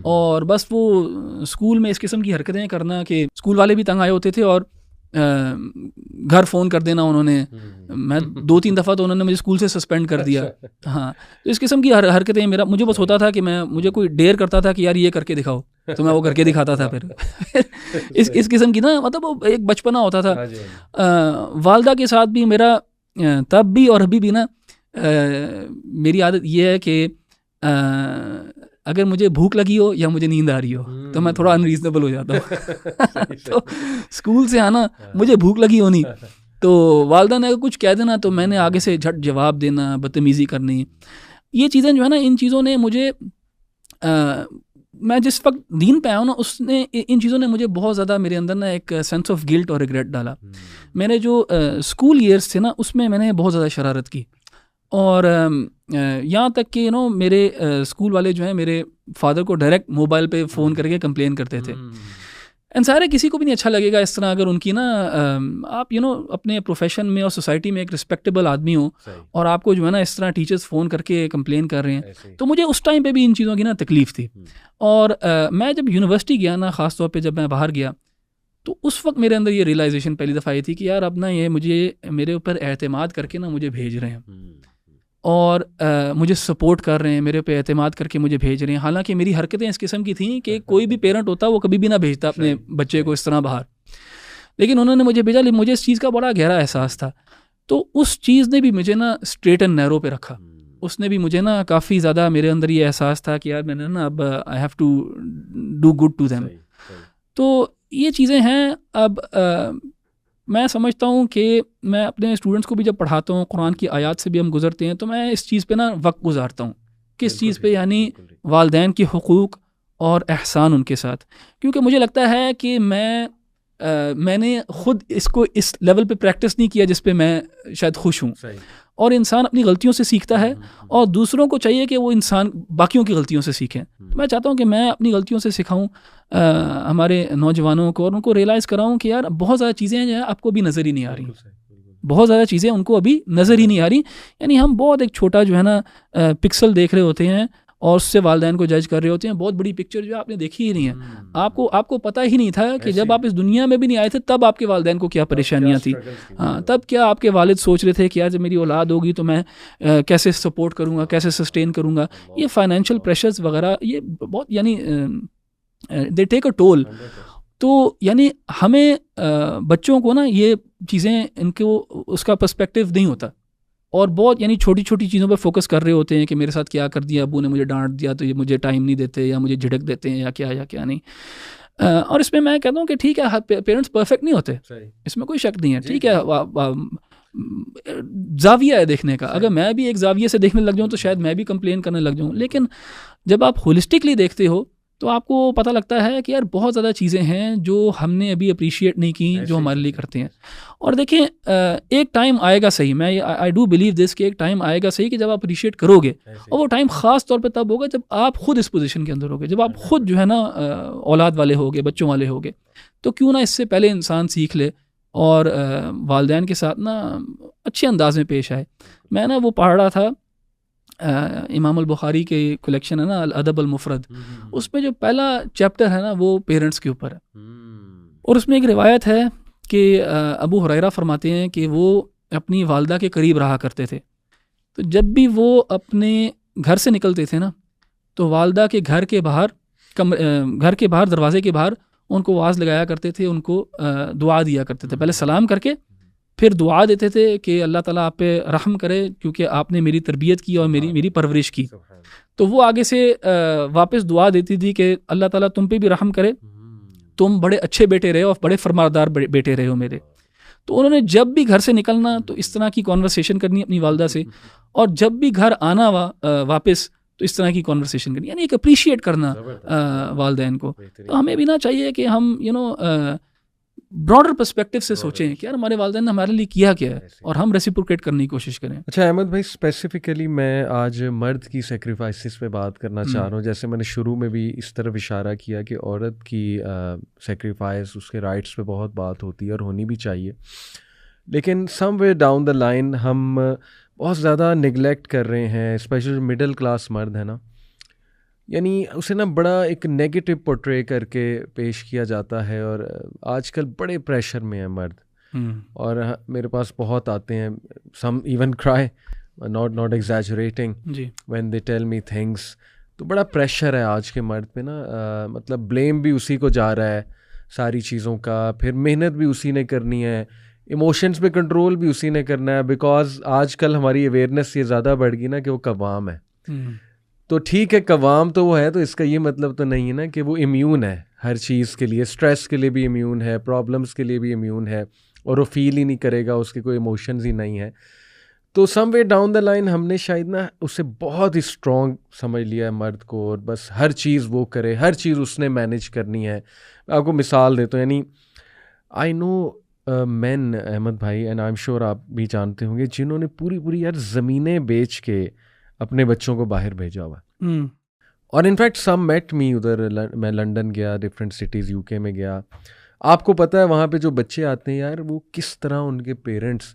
और बस वो स्कूल में इस किस्म की हरकतें करना कि स्कूल वाले भी तंग आए होते थे, और घर फ़ोन कर देना उन्होंने। मैं 2-3 दफ़ा तो उन्होंने मुझे स्कूल से सस्पेंड कर दिया। हाँ, तो इस किस्म की हरकतें मुझे बस होता था कि मुझे कोई डेयर करता था कि यार ये करके दिखाओ, तो मैं वो करके दिखाता था। फिर इस किस्म की ना, मतलब वो एक बचपना होता था। वालिदा के साथ भी मेरा तब भी और अभी भी ना, मेरी आदत ये है कि अगर मुझे भूख लगी हो या मुझे नींद आ रही हो तो मैं थोड़ा अनरीजनेबल हो जाता हूँ। तो स्कूल से आना, मुझे भूख लगी होनी, तो वालिदा ने अगर कुछ कह देना तो मैंने आगे से झट जवाब देना, बदतमीज़ी करनी। ये चीज़ें जो है ना, इन चीज़ों ने मुझे मैं जिस वक्त दीन पे आया हूँ ना, उसने इन चीज़ों ने मुझे बहुत ज़्यादा मेरे अंदर ना एक सेंस ऑफ गिल्ट और रिग्रेट डाला। मेरे जो स्कूल ईयर्स थे ना, उसमें मैंने बहुत ज़्यादा शरारत की, और यहाँ तक कि मेरे स्कूल वाले जो हैं मेरे फादर को डायरेक्ट मोबाइल पे फ़ोन करके कंप्लेन करते थे। एंड सारे किसी को भी नहीं अच्छा लगेगा इस तरह, अगर उनकी ना आप अपने प्रोफेशन में और सोसाइटी में एक रिस्पेक्टेबल आदमी हो और आपको जो है ना इस तरह टीचर्स फ़ोन करके कंप्लेन कर रहे हैं। तो मुझे उस टाइम पे भी इन चीज़ों की ना तकलीफ़ थी। और मैं जब यूनिवर्सिटी गया ना, ख़ास तौर पे जब मैं बाहर गया, तो उस वक्त मेरे अंदर ये रियलाइजेशन पहली दफ़ा आई थी कि यार अब ना ये मुझे मेरे ऊपर एतमाद करके ना मुझे भेज रहे हैं और मुझे सपोर्ट कर रहे हैं, मेरे पे एतमाद करके मुझे भेज रहे हैं। हालांकि मेरी हरकतें इस किस्म की थी कि कोई भी पेरेंट होता वो कभी भी ना भेजता अपने बच्चे को इस तरह बाहर, लेकिन उन्होंने मुझे भेजा। लेकिन मुझे इस चीज़ का बड़ा गहरा एहसास था। तो उस चीज़ ने भी मुझे ना स्ट्रेट एंड नैरो पे रखा। उसने भी मुझे ना काफ़ी ज़्यादा, मेरे अंदर ये एहसास था कि यार मैंने ना अब I have to do good to them. तो ये चीज़ें हैं। अब मैं समझता हूँ कि मैं अपने स्टूडेंट्स को भी जब पढ़ाता हूँ, कुरान की आयत से भी हम गुजरते हैं, तो मैं इस चीज़ पे ना वक्त गुजारता हूँ। किस चीज़ पे? यानी वालिदैन के हुकूक और एहसान उनके साथ। क्योंकि मुझे लगता है कि मैंने ख़ुद इसको इस लेवल पे प्रैक्टिस नहीं किया जिस पे मैं शायद खुश हूँ। और इंसान अपनी गलतियों से सीखता है और दूसरों को चाहिए कि वो इंसान बाकियों की गलतियों से सीखें। तो मैं चाहता हूँ कि मैं अपनी गलतियों से सिखाऊँ हमारे नौजवानों को, और उनको रियलाइज़ कराऊँ कि यार बहुत ज़्यादा चीज़ें हैं जो आपको भी नज़र ही नहीं आ रही। बहुत ज़्यादा चीज़ें उनको अभी नज़र ही नहीं आ रही। यानी हम बहुत एक छोटा जो है ना पिक्सल देख रहे होते हैं और उससे वालिदैन को जज कर रहे होते हैं। बहुत बड़ी पिक्चर जो आपने देखी ही नहीं है। आपको पता ही नहीं था कि जब आप इस दुनिया में भी नहीं आए थे तब आपके वालिदैन को क्या परेशानियां थी। हाँ, तब क्या आपके वालिद सोच रहे थे कि यार जब मेरी औलाद होगी तो मैं कैसे सपोर्ट करूँगा, कैसे सस्टेन करूँगा। ये फाइनेंशियल प्रेशर्स वगैरह ये बहुत यानी दे टेक अ टोल। तो यानी हमें बच्चों को ना ये चीज़ें, इनको उसका पर्सपेक्टिव नहीं होता और बहुत यानी छोटी छोटी चीज़ों पे फोकस कर रहे होते हैं कि मेरे साथ क्या कर दिया अबू ने, मुझे डांट दिया तो ये मुझे टाइम नहीं देते या मुझे झिड़क देते हैं या क्या नहीं। और इसमें मैं कहता हूँ कि ठीक है, पेरेंट्स परफेक्ट नहीं होते, इसमें कोई शक नहीं है। ठीक है, जाविया है देखने का। अगर मैं भी एक जाविये से देखने लग जाऊँ तो शायद मैं भी कंप्लेन करने लग जाऊँ। लेकिन जब आप होलिस्टिकली देखते हो तो आपको पता लगता है कि यार बहुत ज़्यादा चीज़ें हैं जो हमने अभी अप्रिशिएट नहीं की, जो हमारे लिए करते हैं। और देखें, एक टाइम आएगा सही, मैं आई डू बिलीव दिस कि एक टाइम आएगा सही कि जब आप अप्रिशिएट करोगे, और वो टाइम ख़ास तौर पे तब होगा जब आप खुद इस पोजीशन के अंदर होगे, जब आप खुद जो है ना औलाद वाले होगे, बच्चों वाले होगे। तो क्यों ना इससे पहले इंसान सीख ले और वालिदैन के साथ ना अच्छे अंदाज में पेश आए। मैं ना वो पढ़ रहा था, इमाम अल-बुखारी के कलेक्शन है ना अल-अदब अल-मुफरद, उसमें जो पहला चैप्टर है ना वो पेरेंट्स के ऊपर है। और उसमें एक रिवायत है कि अबू हुरैरा फरमाते हैं कि वो अपनी वालदा के करीब रहा करते थे। तो जब भी वो अपने घर से निकलते थे ना, तो वालदा के घर के बाहर दरवाजे के बाहर उनको आवाज़ लगाया करते थे, उनको दुआ दिया करते थे। पहले सलाम करके फिर दुआ देते थे कि अल्लाह ताला आप पे रहम करे क्योंकि आपने मेरी तरबियत की और मेरी परवरिश की। तो वो आगे से वापस दुआ देती थी कि अल्लाह ताला तुम पे भी रहम करे, तुम बड़े अच्छे बेटे रहे और बड़े फरमानदार बेटे रहे हो मेरे। तो उन्होंने जब भी घर से निकलना तो इस तरह की कॉन्वर्सेशन करनी अपनी वालदा से, और जब भी घर आना वापस तो इस तरह की कॉन्वर्सेशन करनी, यानी एक अप्रिशिएट करना वालिदैन को। तो हमें भी ना चाहिए कि हम ब्रॉडर पर्सपेक्टिव से सोचें कि यार हमारे वालिदैन ने हमारे लिए किया क्या है और हम रेसिप्रोकेट करने की कोशिश करें। अच्छा अहमद भाई, स्पेसिफिकली मैं आज मर्द की सेक्रीफाइसेस पे बात करना चाह रहा हूँ। जैसे मैंने शुरू में भी इस तरफ इशारा किया कि औरत की सेक्रीफाइस, उसके राइट्स पे बहुत बात होती है और होनी भी चाहिए, लेकिन समवेयर डाउन द लाइन हम बहुत ज़्यादा निगलेक्ट कर रहे हैं, स्पेशली मिडिल क्लास मर्द है ना, यानी उसे ना बड़ा एक नेगेटिव पोर्ट्रे करके पेश किया जाता है। और आजकल बड़े प्रेशर में है मर्द, और मेरे पास बहुत आते हैं, some even cry, not exaggerating, when they tell me things. तो बड़ा प्रेशर है आज के मर्द पे ना, मतलब ब्लेम भी उसी को जा रहा है सारी चीज़ों का, फिर मेहनत भी उसी ने करनी है, इमोशंस पे कंट्रोल भी उसी ने करना है, बिकॉज आजकल हमारी अवेयरनेस ये ज़्यादा बढ़ गई ना कि वो कवाम है। तो ठीक है, कवाम तो वो है, तो इसका ये मतलब तो नहीं है ना कि वो इम्यून है हर चीज़ के लिए, स्ट्रेस के लिए भी इम्यून है, प्रॉब्लम्स के लिए भी इम्यून है, और वो फील ही नहीं करेगा, उसके कोई इमोशंस ही नहीं है। तो सम वे डाउन द लाइन हमने शायद ना उसे बहुत ही स्ट्रॉन्ग समझ लिया है मर्द को, और बस हर चीज़ वो करे, हर चीज़ उसने मैनेज करनी है। मैं आपको मिसाल देता हूँ, यानी आई नो मैन अहमद भाई, एंड आई एम श्योर आप भी जानते होंगे, जिन्होंने पूरी पूरी यार ज़मीनें बेच के अपने बच्चों को बाहर भेजा हुआ। और इनफैक्ट सम मेट मी उधर, मैं लंदन गया, डिफरेंट सिटीज़ यूके में गया, आपको पता है वहाँ पे जो बच्चे आते हैं यार, वो किस तरह उनके पेरेंट्स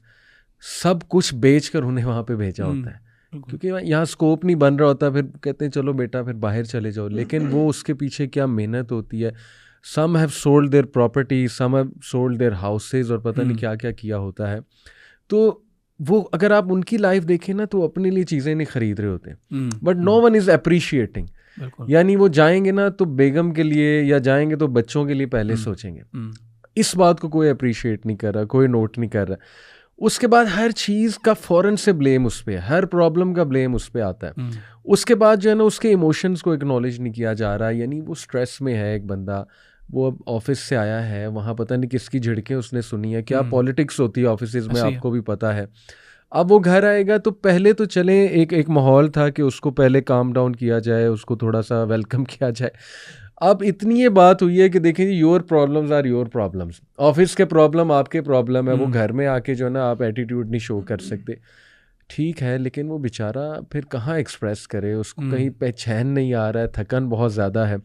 सब कुछ बेच कर उन्हें वहाँ पे भेजा होता है, क्योंकि यहाँ स्कोप नहीं बन रहा होता, फिर कहते हैं चलो बेटा फिर बाहर चले जाओ, लेकिन वो उसके पीछे क्या मेहनत होती है। Some have sold their property, some have sold their houses, और पता नहीं क्या क्या किया होता है। तो वो अगर आप उनकी लाइफ देखें ना, तो अपने लिए चीज़ें नहीं खरीद रहे होते, but no one is appreciating. यानी वो जाएंगे ना तो बेगम के लिए या जाएंगे तो बच्चों के लिए पहले सोचेंगे, इस बात को कोई अप्रिशिएट नहीं कर रहा, कोई नोट नहीं कर रहा। उसके बाद हर चीज़ का फ़ौरन से ब्लेम उस पर, हर प्रॉब्लम का ब्लेम उस पर आता है। उसके बाद जो है ना उसके इमोशंस को एक्नॉलेज नहीं किया जा रहा, यानी वो स्ट्रेस में है एक बंदा, वो अब ऑफिस से आया है, वहाँ पता नहीं किसकी झिड़कें उसने सुनी है, क्या पॉलिटिक्स होती है ऑफिस में आपको भी पता है। अब वो घर आएगा तो पहले तो चले एक माहौल था कि उसको पहले काम डाउन किया जाए, उसको थोड़ा सा वेलकम किया जाए। अब इतनी ये बात हुई है कि देखिए your problems are your problems, office के प्रॉब्लम आपके प्रॉब्लम है, वो घर में आके जो है ना आप एटीट्यूड नहीं शो कर सकते। ठीक है, लेकिन वो बेचारा फिर कहाँ एक्सप्रेस करे, उसको कहीं पे चैन नहीं आ रहा है, थकन बहुत ज़्यादा है,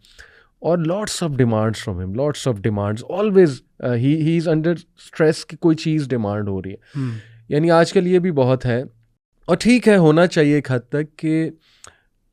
और lots of demands from him, lots of demands always, he is under stress कि कोई चीज़ डिमांड हो रही है। यानी आजकल ये भी बहुत है, और ठीक है होना चाहिए एक हद तक कि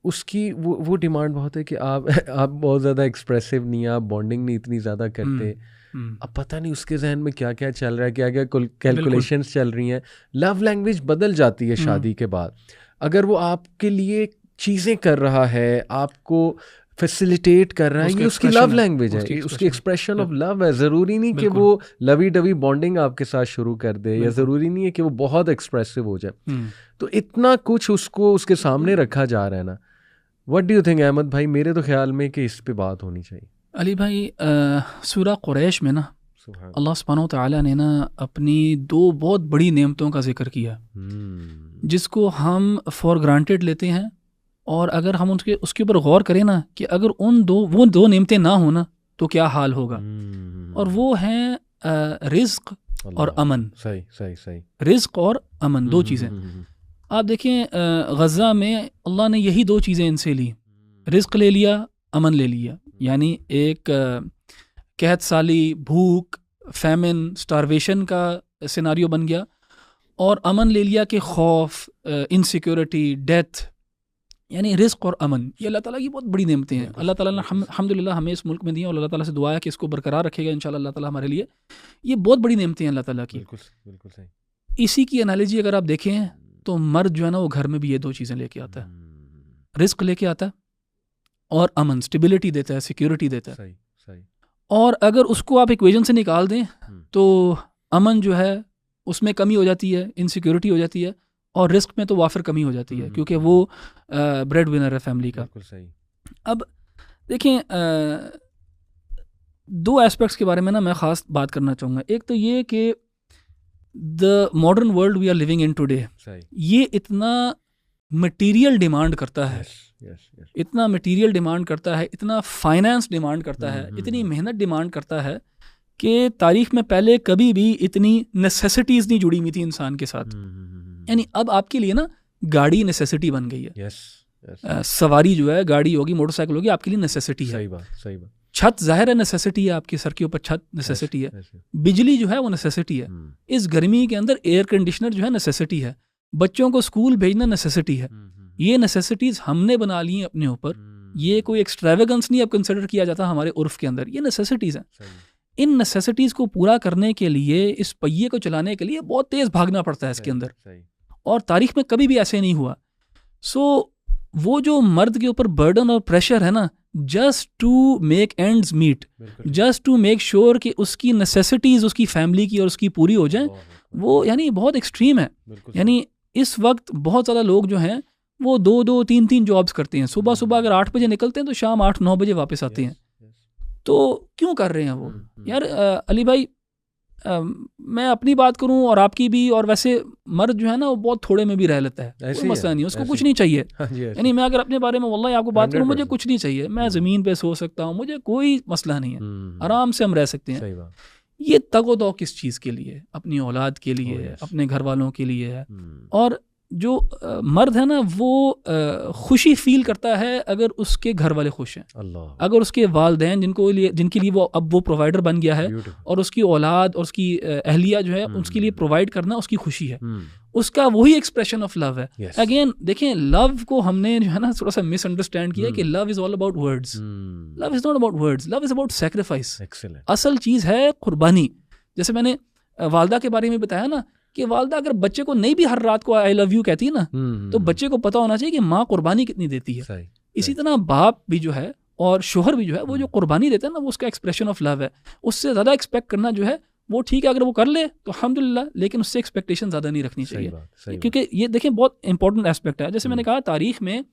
उसकी वो डिमांड बहुत है कि आप बहुत ज़्यादा एक्सप्रेसिव नहीं है, आप बॉन्डिंग नहीं इतनी ज़्यादा करते। अब पता नहीं उसके जहन में क्या क्या चल रहा है, क्या क्या कैलकुलेशंस चल रही हैं। लव लैंग्वेज बदल जाती है शादी के बाद। अगर वो आपके लिए चीज़ें कर रहा है, आपको फैसिलिटेट कर रहा है, ये उसकी लव लैंग्वेज है, उसकी एक्सप्रेशन ऑफ लव है। ज़रूरी नहीं कि वो लवी डवी बॉन्डिंग आपके साथ शुरू कर दे, या ज़रूरी नहीं है कि वो बहुत एक्सप्रेसिव हो जाए। तो इतना कुछ उसको उसके सामने रखा जा रहा है ना। What do you think Ahmed भाई? मेरे तो ख्याल में कि इस पे बात होनी चाहिए। अली भाई, सूरा कुरैश में ना अल्लाह सुब्हानहू तआला ने ना अपनी दो बहुत बड़ी नेमतों का जिक्र किया, जिसको हम फॉर ग्रांटेड लेते हैं, और अगर हम उसके ऊपर गौर करें ना कि अगर वो दो नेमतें ना हो ना तो क्या हाल होगा। और वो हैं रिज़्क और अमन। सही। रिज़्क और अमन, दो चीज़ें। आप देखें गज़ा में अल्लाह ने यही दो चीज़ें इनसे ली, रिज़्क ले लिया, अमन ले लिया। यानी एक कहत साली, भूख, फैमिन, स्टारवेशन का सिनारियो बन गया, और अमन ले लिया कि खौफ, इनसिक्योरिटी, डेथ। यानी रिज़्क और अमन ये अल्लाह ताला की बहुत बड़ी नेमतें हैं। अल्लाह ताला ने अल्हम्दुलिल्लाह हमें इस मुल्क में दी हैं, और अल्लाह ताला से दुआ है कि इसको बरकरार रखेगा इंशाल्लाह अल्लाह ताला हमारे लिए। ये बहुत बड़ी नेमतें हैं अल्लाह ताला की। बिल्कुल सही। इसी की एनालॉजी अगर आप देखें तो मर्द जो है ना वो घर में भी ये दो चीज़ें लेके आता है, रिस्क लेके आता है और अमन, स्टेबिलिटी देता है, सिक्योरिटी देता है। सही। और अगर उसको आप इक्वेशन से निकाल दें तो अमन जो है उसमें कमी हो जाती है, इनसिक्योरिटी हो जाती है, और रिस्क में तो वाफिर कमी हो जाती है, क्योंकि वो ब्रेड विनर है फैमिली का। सही। अब देखें, दो एस्पेक्ट्स के बारे में ना मैं ख़ास बात करना चाहूँगा। एक तो ये कि the modern world we are living in today, ये इतना मटेरियल डिमांड करता है, इतना मटेरियल डिमांड करता है, इतना फाइनेंस डिमांड करता है, इतनी मेहनत डिमांड करता है कि तारीख में पहले कभी भी इतनी नेसेसिटीज़ नहीं जुड़ी हुई थी इंसान के साथ। यानी अब आपके लिए ना गाड़ी नेसेसिटी बन गई है। सवारी जो है, गाड़ी होगी, मोटरसाइकिल होगी, आपके लिए नेसेसिटी है। सही बात। छत जाहिर है नेसेसिटी है, आपके सर के ऊपर छत नेसेसिटी है। बिजली जो है वो नेसेसिटी है। इस गर्मी के अंदर एयर कंडीशनर जो है नेसेसिटी है। बच्चों को स्कूल भेजना नेसेसिटी है। ये नेसेसिटीज़ हमने बना ली हैं अपने ऊपर। ये कोई एक्सट्रावेगेंस नहीं अब कंसिडर किया जाता हमारे उर्फ के अंदर, ये नेसेसिटीज़ हैं। इन नेसेसिटीज़ को पूरा करने के लिए, इस पहिए को चलाने के लिए बहुत तेज़ भागना पड़ता है इसके अंदर, और तारीख में कभी भी ऐसे नहीं हुआ। सो वो जो मर्द के ऊपर बर्डन और प्रेशर है ना, just to make ends meet, just to make sure कि उसकी नेसेसिटीज़ उसकी फैमिली की और उसकी पूरी हो जाए, वो यानी बहुत एक्सट्रीम है। यानी इस वक्त बहुत ज़्यादा लोग जो हैं वो 2-2, 3-3 जॉब्स करते हैं। सुबह अगर 8 बजे निकलते हैं तो शाम 8-9 बजे वापस आते हैं। तो क्यों कर रहे हैं वो? यार अली भाई, मैं अपनी बात करूं और आपकी भी, और वैसे मर्द जो है ना वो बहुत थोड़े में भी रह लेता है, कोई मसला नहीं, उसको कुछ नहीं चाहिए। यानी मैं अगर अपने बारे में वल्लाही आपको बात करूं, मुझे कुछ नहीं चाहिए, मैं ज़मीन पे सो सकता हूं, मुझे कोई मसला नहीं है, आराम से हम रह सकते हैं। ये तगो-दो किस चीज़ के लिए? अपनी औलाद के लिए, अपने घर वालों के लिए है। और जो मर्द है ना वो खुशी फील करता है अगर उसके घर वाले खुश हैं, अगर उसके वालिदैन जिनके लिए वो अब वो प्रोवाइडर बन गया है, और उसकी औलाद और उसकी अहलिया जो है उसके लिए प्रोवाइड करना उसकी खुशी है, उसका वही एक्सप्रेशन ऑफ लव है। अगेन देखें, लव को हमने जो है ना थोड़ा सा मिसअंडरस्टैंड किया कि love is all about words. Love is not about words, love is about sacrifice. असल चीज़ है कुर्बानी। जैसे मैंने वालदा के बारे में बताया ना कि वालदा अगर बच्चे को नहीं भी हर रात को आई लव यू कहती है ना, तो बच्चे को पता होना चाहिए कि माँ कुर्बानी कितनी देती है। इसी तरह बाप भी जो है और शोहर भी जो है वो जो कुर्बानी देता है ना, वो उसका एक्सप्रेशन ऑफ लव है। उससे ज़्यादा एक्सपेक्ट करना जो है वो ठीक है, अगर वो कर ले तो अल्हम्दुलिल्लाह, लेकिन उससे एक्सपेक्टेशन ज़्यादा नहीं रखनी चाहिए, क्योंकि ये देखें बहुत इंपॉर्टेंट एस्पेक्ट है। जैसे मैंने कहा, तारीख में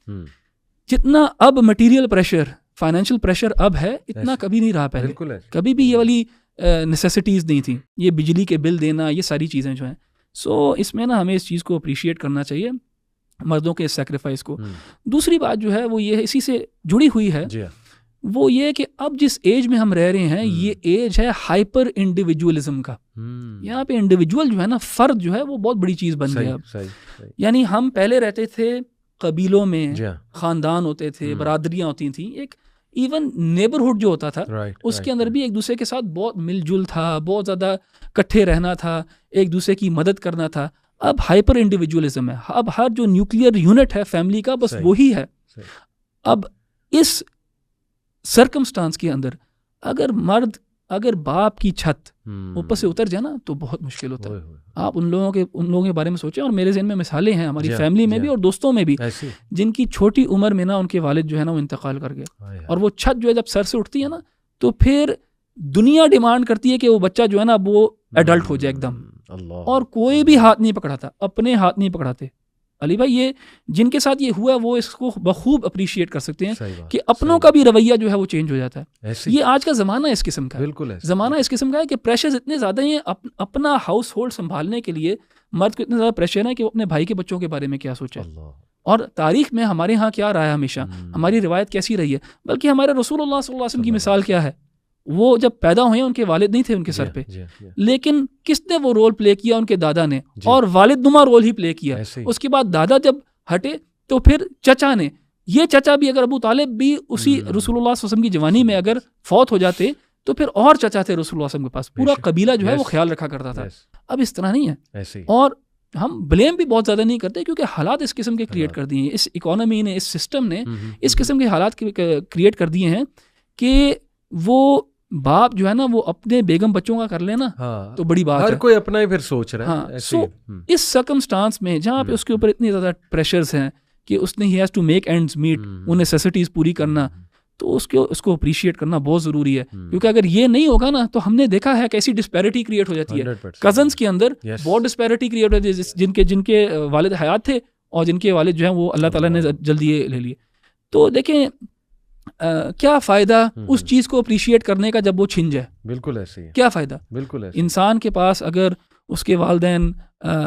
जितना अब मटीरियल प्रेशर, फाइनेंशियल प्रेशर अब है, इतना कभी नहीं रहा पहले। कभी भी ये वाली नेसेसिटीज़ नहीं थी, ये बिजली के बिल देना, ये सारी चीज़ें जो हैं। सो इसमें ना हमें इस चीज़ को अप्रिशिएट करना चाहिए, मर्दों के सेक्रीफाइस को। दूसरी बात जो है वो ये है, इसी से जुड़ी हुई है, वो ये कि अब जिस एज में हम रह रहे हैं, ये एज है हाइपर इंडिविजुअलिज्म का। यहाँ पे इंडिविजुअल जो है ना, फर्द जो है वो बहुत बड़ी चीज़ बन गया अब। यानी हम पहले रहते थे कबीलों में, ख़ानदान होते थे, बरादरियाँ होती थी, एक इवन नेबरहुड जो होता था उसके अंदर भी एक दूसरे के साथ बहुत मिलजुल था, बहुत ज़्यादा इकट्ठे रहना था, एक दूसरे की मदद करना था। अब हाइपर इंडिविजुअलिज्म है, अब हर जो न्यूक्लियर यूनिट है फैमिली का, बस वही है। अब इस सर्कमस्टांस के अंदर अगर बाप की छत ऊपर से उतर जाए ना तो बहुत मुश्किल होता है। आप उन लोगों के बारे में सोचें, और मेरे ज़हन में मिसालें हैं हमारी फैमिली में भी और दोस्तों में भी, जिनकी छोटी उम्र में ना उनके वालिद जो है ना वो इंतकाल कर गए, और वो छत जो है जब सर से उठती है ना, तो फिर दुनिया डिमांड करती है कि वो बच्चा जो है ना वो एडल्ट हो जाए एकदम, और कोई भी हाथ नहीं पकड़ाता, अपने हाथ नहीं पकड़ाते। अली भाई, ये जिनके साथ ये हुआ वो इसको बखूब अप्रिशिएट कर सकते हैं कि अपनों का भी रवैया जो है वो चेंज हो जाता है। ये आज का ज़माना इस किस्म का है, ज़माना इस किस्म का है कि प्रेशर्स इतने ज़्यादा हैं। अपना हाउस होल्ड संभालने के लिए मर्द को इतना ज़्यादा प्रेशर है कि वो अपने भाई के बच्चों के बारे में क्या सोचे। और तारीख में हमारे यहाँ क्या रहा है, हमेशा हमारी रिवायत कैसी रही है, बल्कि हमारे रसूलुल्लाह सल्लल्लाहु अलैहि वसल्लम की मिसाल क्या है। वो जब पैदा हुए उनके वालिद नहीं थे उनके सर पे, लेकिन किसने वो रोल प्ले किया? उनके दादा ने, और वालिद नुमा रोल ही प्ले किया। उसके बाद दादा जब हटे तो फिर चचा ने, ये चचा भी अगर अबू तालिब भी उसी रसूलुल्लाह सल्लल्लाहु अलैहि वसल्लम की जवानी में अगर फौत हो जाते तो फिर और चचा थे रसूलुल्लाह सल्लल्लाहु अलैहि वसल्लम के पास, पूरा कबीला जो है वो ख्याल रखा करता था। अब इस तरह नहीं है, और हम ब्लेम भी बहुत ज़्यादा नहीं करते, क्योंकि हालात इस किस्म के क्रिएट कर दिए हैं, इस इकोनॉमी ने, इस सिस्टम ने इस किस्म के हालात क्रिएट कर दिए हैं कि वो बाप जो है ना वो अपने बेगम बच्चों का कर लेना तो बड़ी बात है। हर कोई अपना ही फिर सोच रहा है। सो इस सर्कमस्टांस में जहाँ पे उसके ऊपर इतनी ज़्यादा प्रेशर्स हैं कि उसने he has to make ends meet, वो नेसेसिटीज़ पूरी करना, तो उसको अप्रिशिएट करना बहुत ज़रूरी है। क्योंकि अगर ये नहीं होगा ना तो हमने देखा है कैसी डिस्पैरिटी क्रिएट हो जाती है। कजन्स के अंदर बहुत डिस्पैरिटी क्रिएट हो जाती है, जिनके वालिद हयात थे और जिनके वालिद जो हैं वो अल्लाह ताला ने जल्दी ले लिए। तो देखें क्या फ़ायदा उस चीज़ को अप्रिशिएट करने का जब वो छिन जाए। बिल्कुल ऐसे ही, क्या फ़ायदा? बिल्कुल ऐसे। इंसान के पास अगर उसके वालिदैन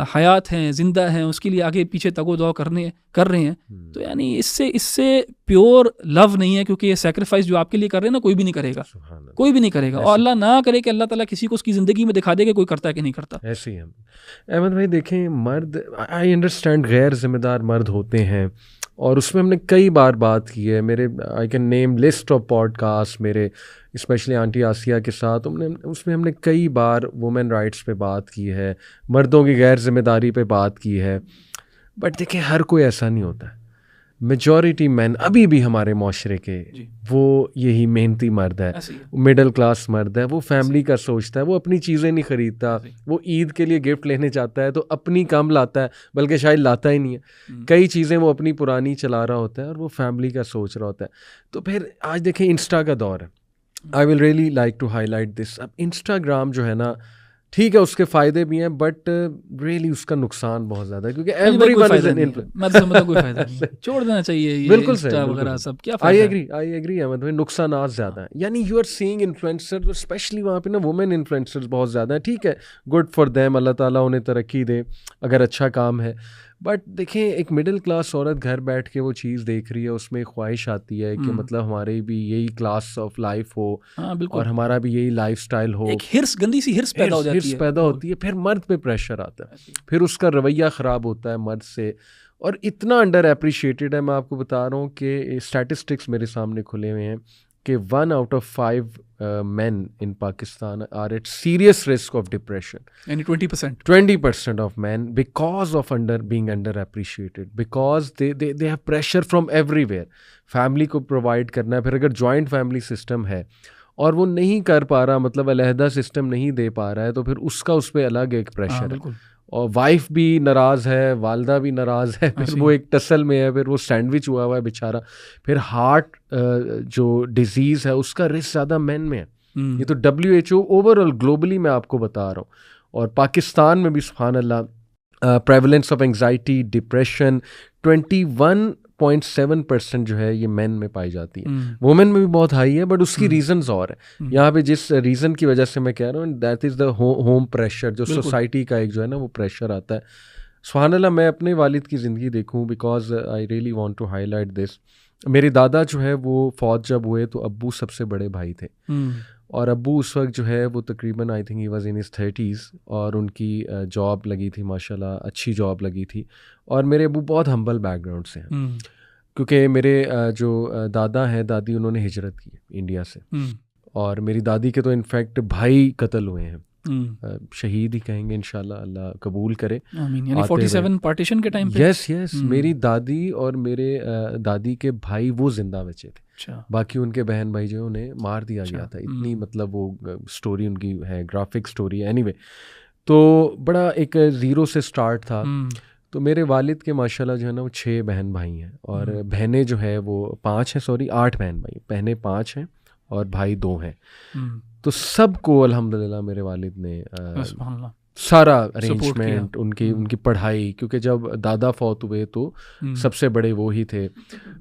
हयात हैं, जिंदा हैं, उसके लिए आगे पीछे तगो-दो कर रहे हैं, तो यानी इससे प्योर लव नहीं है, क्योंकि ये सेक्रीफाइस जो आपके लिए कर रहे हैं ना कोई भी नहीं करेगा, कोई भी नहीं करेगा। और अल्लाह ना करे कि अल्लाह ताला किसी को उसकी ज़िंदगी में दिखा दे कि कोई करता है कि नहीं करता। ऐसे ही है। अहमद भाई देखें, मर्द, आई अंडरस्टैंड गैर जिम्मेदार मर्द होते हैं, और उसमें हमने कई बार बात की है। मेरे I can name list of podcast मेरे, स्पेशली आंटी आसिया के साथ, उसमें हमने कई बार वुमेन राइट्स पे बात की है, मर्दों की गैर जिम्मेदारी पे बात की है। बट देखिए, हर कोई ऐसा नहीं होता है। मेजॉरिटी मैन अभी भी हमारे माशरे के वो यही मेहनती मर्द है, मिडिल क्लास मर्द है, वो फैमिली का सोचता है, वो अपनी चीज़ें नहीं ख़रीदता, वो ईद के लिए गिफ्ट लेने जाता है तो अपनी कम लाता है, बल्कि शायद लाता ही नहीं है। कई चीज़ें वो अपनी पुरानी चला रहा होता है और वो फैमिली का सोच रहा होता है। तो फिर आज देखें, इंस्टा का दौर है। I will really like to highlight this. अब इंस्टाग्राम जो है ना, ठीक है उसके फ़ायदे भी हैं बट रियली उसका नुकसान बहुत ज़्यादा है क्योंकि एवरीवन इज एन इन्फ्लुएंसर। मैं तो समझता कोई फ़ायदा नहीं है, छोड़ देना चाहिए ये बिल्कुल इंस्टा सही, वगैरह सब, क्या आई फ़ायदा एग्री अहमद भाई, नुकसानात ज़्यादा हैं। यानी you are seeing influencer, specially वहाँ पे ना वुमेन इन्फ्लुएंसर्स बहुत ज़्यादा हैं। ठीक है, गुड फॉर देम, अल्लाह ताला उन्हें तरक्की दे अगर अच्छा काम है। बट देखें एक मिडिल क्लास औरत घर बैठ के वो चीज़ देख रही है, उसमें ख्वाहिश आती है कि मतलब हमारे भी यही क्लास ऑफ लाइफ हो और हमारा भी यही लाइफस्टाइल हो, एक हिर्स, गंदी सी हिर्स पैदा हो जाती है, पैदा होती है। फिर मर्द पे प्रेशर आता है, फिर उसका रवैया ख़राब होता है मर्द से, और इतना अंडर अप्रिशिएटेड है। मैं आपको बता रहा हूँ कि स्टैटिस्टिक्स मेरे सामने खुले हुए हैं कि 1 out of 5 men in Pakistan are at serious risk of depression. यानी 20% of men because of being underappreciated, because they have pressure from everywhere. Family को प्रोवाइड करना है, फिर अगर जॉइंट फैमिली सिस्टम है और वो नहीं कर पा रहा, मतलब अलहदा सिस्टम नहीं दे पा रहा है, तो फिर उसका उस पर अलग एक प्रेशर है। और वाइफ भी नाराज़ है, वालदा भी नाराज़ है, फिर वो एक टसल में है, फिर वो सैंडविच हुआ हुआ है बेचारा। फिर हार्ट जो डिजीज़ है उसका रिस्क ज़्यादा मेन में है। ये तो WHO ओवरऑल ग्लोबली मैं आपको बता रहा हूँ, और पाकिस्तान में भी सुभान अल्लाह प्रेवलेंस ऑफ एंग्जाइटी, डिप्रेशन 21.7% जो है ये मेन में पाई जाती है। वुमेन में भी बहुत हाई है, बट उसकी रीजंस और है। यहाँ पे जिस रीज़न की वजह से मैं कह रहा हूँ, that is the home pressure, जो सोसाइटी का एक जो है ना वो प्रेशर आता है। सुभान अल्लाह, मैं अपने वालिद की ज़िंदगी देखूँ, because I really want to highlight this. मेरे दादा जो है वो फ़ौज जब हुए तो अब्बू सबसे बड़े भाई थे, और अब्बू उस वक्त जो है वो तकरीबन I think he was in his 30s, और उनकी जॉब लगी थी माशाल्लाह, अच्छी जॉब लगी थी। और मेरे अब्बू बहुत हम्बल बैकग्राउंड से हैं, क्योंकि मेरे जो दादा हैं, दादी, उन्होंने हिजरत की इंडिया से, और मेरी दादी के तो इनफैक्ट भाई कत्ल हुए हैं, शहीद ही कहेंगे इंशाल्लाह, अल्लाह कबूल करे। यानी 47 पार्टीशन के टाइम पे। यस मेरी दादी और मेरे दादी के भाई वो जिंदा बचे थे, बाकी उनके बहन भाई जो उन्हें मार दिया गया था। इतनी मतलब वो स्टोरी उनकी है, ग्राफिक स्टोरी है। एनीवे, तो बड़ा एक ज़ीरो से स्टार्ट था। तो मेरे वालिद के माशाल्लाह जो है ना वो 6 बहन भाई हैं, और बहनें जो है वो 8 बहन भाई, बहनें 5 हैं और भाई 2 हैं। तो सबको अल्हम्दुलिल्लाह मेरे वालिद ने सारा अरेंजमेंट, उनकी पढ़ाई, क्योंकि जब दादा फौत हुए तो सबसे बड़े वो ही थे,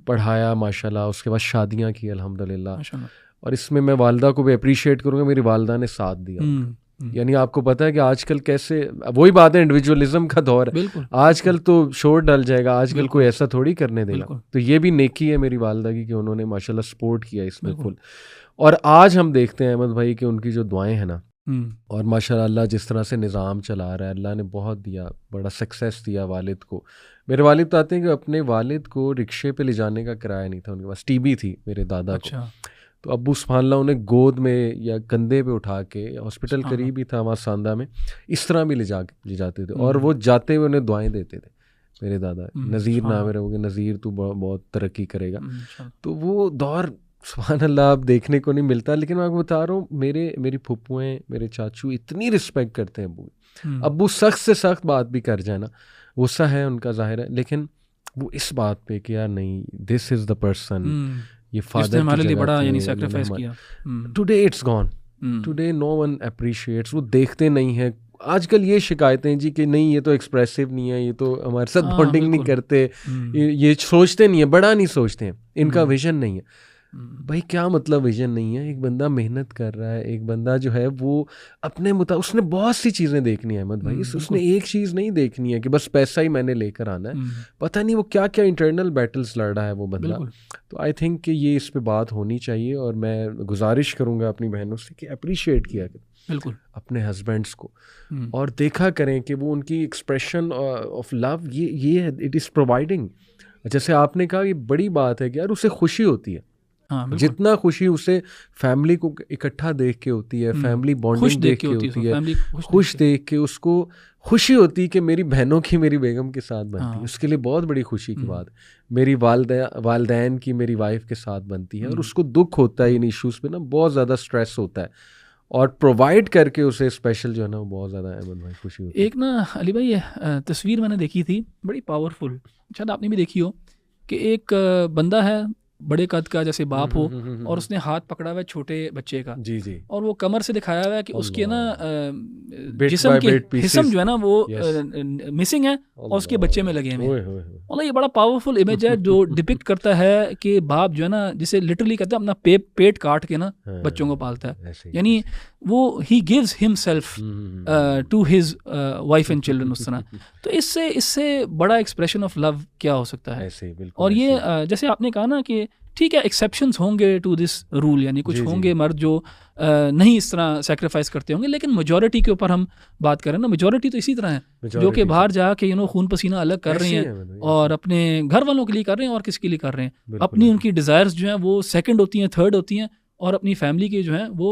पढ़ाया माशाल्लाह, उसके बाद शादियां की अल्हम्दुलिल्लाह। और इसमें मैं वालदा को भी अप्रिशिएट करूँगा, मेरी वालदा ने साथ दिया। यानी आपको पता है कि आजकल कैसे, वही बात है, इंडिविजुअलिज्म का दौर है आजकल, तो शोर डल जाएगा आजकल, कोई ऐसा थोड़ी करने देगा। तो ये भी नेकी है मेरी वालदा की कि उन्होंने माशाल्लाह सपोर्ट किया इसमें फुल। और आज हम देखते हैं अहमद भाई कि उनकी जो दुआएं हैं ना, और माशाल्लाह अल्लाह जिस तरह से निज़ाम चला रहा है, अल्लाह ने बहुत दिया, बड़ा सक्सेस दिया वालिद को। मेरे वालिद तो आते हैं कि अपने वालिद को रिक्शे पे ले जाने का किराया नहीं था उनके पास, TB थी मेरे दादा को, तो अब्बू सुभानअल्लाह उन्हें गोद में या कंधे पे उठा के, हॉस्पिटल करीब ही था वहाँ सांदा में, इस तरह भी ले जाते थे, और वो जाते हुए उन्हें दुआएं देते थे। मेरे दादा नज़ीर नाम रहोगे, नज़ीर तू बहुत तरक्की करेगा। तो वो दौर सुभान अल्लाह अब देखने को नहीं मिलता। लेकिन मैं आपको बता रहा हूँ, मेरी फुप्पुएँ, मेरे चाचू इतनी रिस्पेक्ट करते हैं अब्बू। अब्बू सख्त से सख्त बात भी कर जाए ना, गुस्सा है उनका जाहिर है, लेकिन वो इस बात पे कि यार नहीं, दिस इज़ द पर्सन, ये फादर हमारे लिए बड़ा यानी सैक्रिफाइस किया। Today it's gone, today no one appreciates. वो देखते नहीं है। आजकल ये शिकायतें जी कि नहीं ये तो एक्सप्रेसिव नहीं है, ये तो हमारे साथ बॉन्डिंग नहीं करते, ये सोचते नहीं है, बड़ा नहीं सोचते हैं, इनका विजन नहीं है। भाई क्या मतलब विजन नहीं है? एक बंदा मेहनत कर रहा है, एक बंदा जो है वो अपने उसने बहुत सी चीज़ें देखनी है अहमद भाई, उसने एक चीज़ नहीं देखनी है कि बस पैसा ही मैंने लेकर आना है। पता नहीं वो क्या क्या इंटरनल बैटल्स लड़ रहा है वो बंदा। तो आई थिंक कि ये इस पे बात होनी चाहिए, और मैं गुजारिश करूँगा अपनी बहनों से कि अप्रिशिएट किया करें अपने हस्बैंड्स को, और देखा करें कि वो उनकी एक्सप्रेशन ऑफ लव ये इट इज़ प्रोवाइडिंग। जैसे आपने कहा, ये बड़ी बात है कि यार उसे खुशी होती है, जितना खुशी उसे फैमिली को इकट्ठा देख के होती है, फैमिली बॉन्डिंग देख के होती है, खुश देख के उसको खुशी होती है कि मेरी बहनों की मेरी बेगम के साथ बनती है, उसके लिए बहुत बड़ी खुशी की बात। मेरी वालदैन की मेरी वाइफ के साथ बनती है, और उसको दुख होता है इन इश्यूज़ पे ना, बहुत ज़्यादा स्ट्रेस होता है, और प्रोवाइड करके उसे स्पेशल जो है ना वो बहुत ज़्यादा अहमद भाई खुशी होती है। एक ना अली भाई ये तस्वीर मैंने देखी थी, बड़ी पावरफुल, शायद आपने भी देखी हो, कि एक बंदा है, बड़े कद का जैसे बाप हो और उसने हाथ पकड़ा हुआ है छोटे बच्चे का जी जी, और वो कमर से दिखाया हुआ है कि उसके ना जिस्म के हिस्म जो है ना वो मिसिंग है और उसके बच्चे में लगे हुए हैं। मतलब ये बड़ा पावरफुल इमेज है जो डिपिक्ट करता है कि बाप जो है ना जिसे लिटरली कहते हैं अपना पेट काट के ना बच्चों को पालता है, यानी वो he gives himself to his wife and children उस तरह। तो इससे बड़ा एक्सप्रेशन ऑफ लव क्या हो सकता है। और ये जैसे आपने कहा ना कि ठीक है एक्सेप्शंस होंगे टू दिस रूल, यानी कुछ होंगे मर्द जो नहीं इस तरह सेक्रीफाइस करते होंगे, लेकिन मेजॉरिटी के ऊपर हम बात करें ना, मेजॉरिटी तो इसी तरह है जो कि बाहर जाके खून पसीना अलग कर रही हैं और अपने घर वालों के लिए कर रहे हैं और किसके लिए कर रहे हैं, अपनी उनकी डिज़ायर्स जो हैं वो सेकंड होती हैं, थर्ड होती हैं और अपनी फैमिली की जो है वो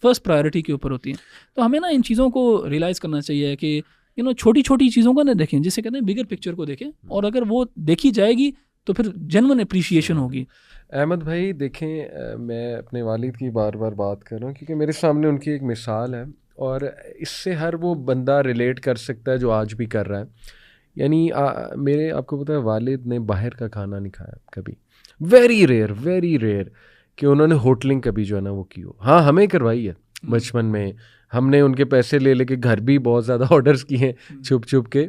फर्स्ट प्रायोरिटी के ऊपर होती हैं। तो हमें ना इन चीज़ों को रियलाइज़ करना चाहिए कि छोटी छोटी चीज़ों को ना देखें, जिसे कहते हैं बिगर पिक्चर को देखें, और अगर वो देखी जाएगी तो फिर जेन्युइन अप्रिशिएशन होगी। अहमद भाई देखें, मैं अपने वालिद की बार बार बात कर रहा हूँ क्योंकि मेरे सामने उनकी एक मिसाल है और इससे हर वो बंदा रिलेट कर सकता है जो आज भी कर रहा है। यानी मेरे आपको पता है वालिद ने बाहर का खाना नहीं खाया कभी, वेरी रेयर कि उन्होंने होटलिंग कभी जो है ना वो की हो। हाँ, हमें करवाई है बचपन में, हमने उनके पैसे ले लेके घर भी बहुत ज़्यादा ऑर्डर्स किए हैं छुप छुप के,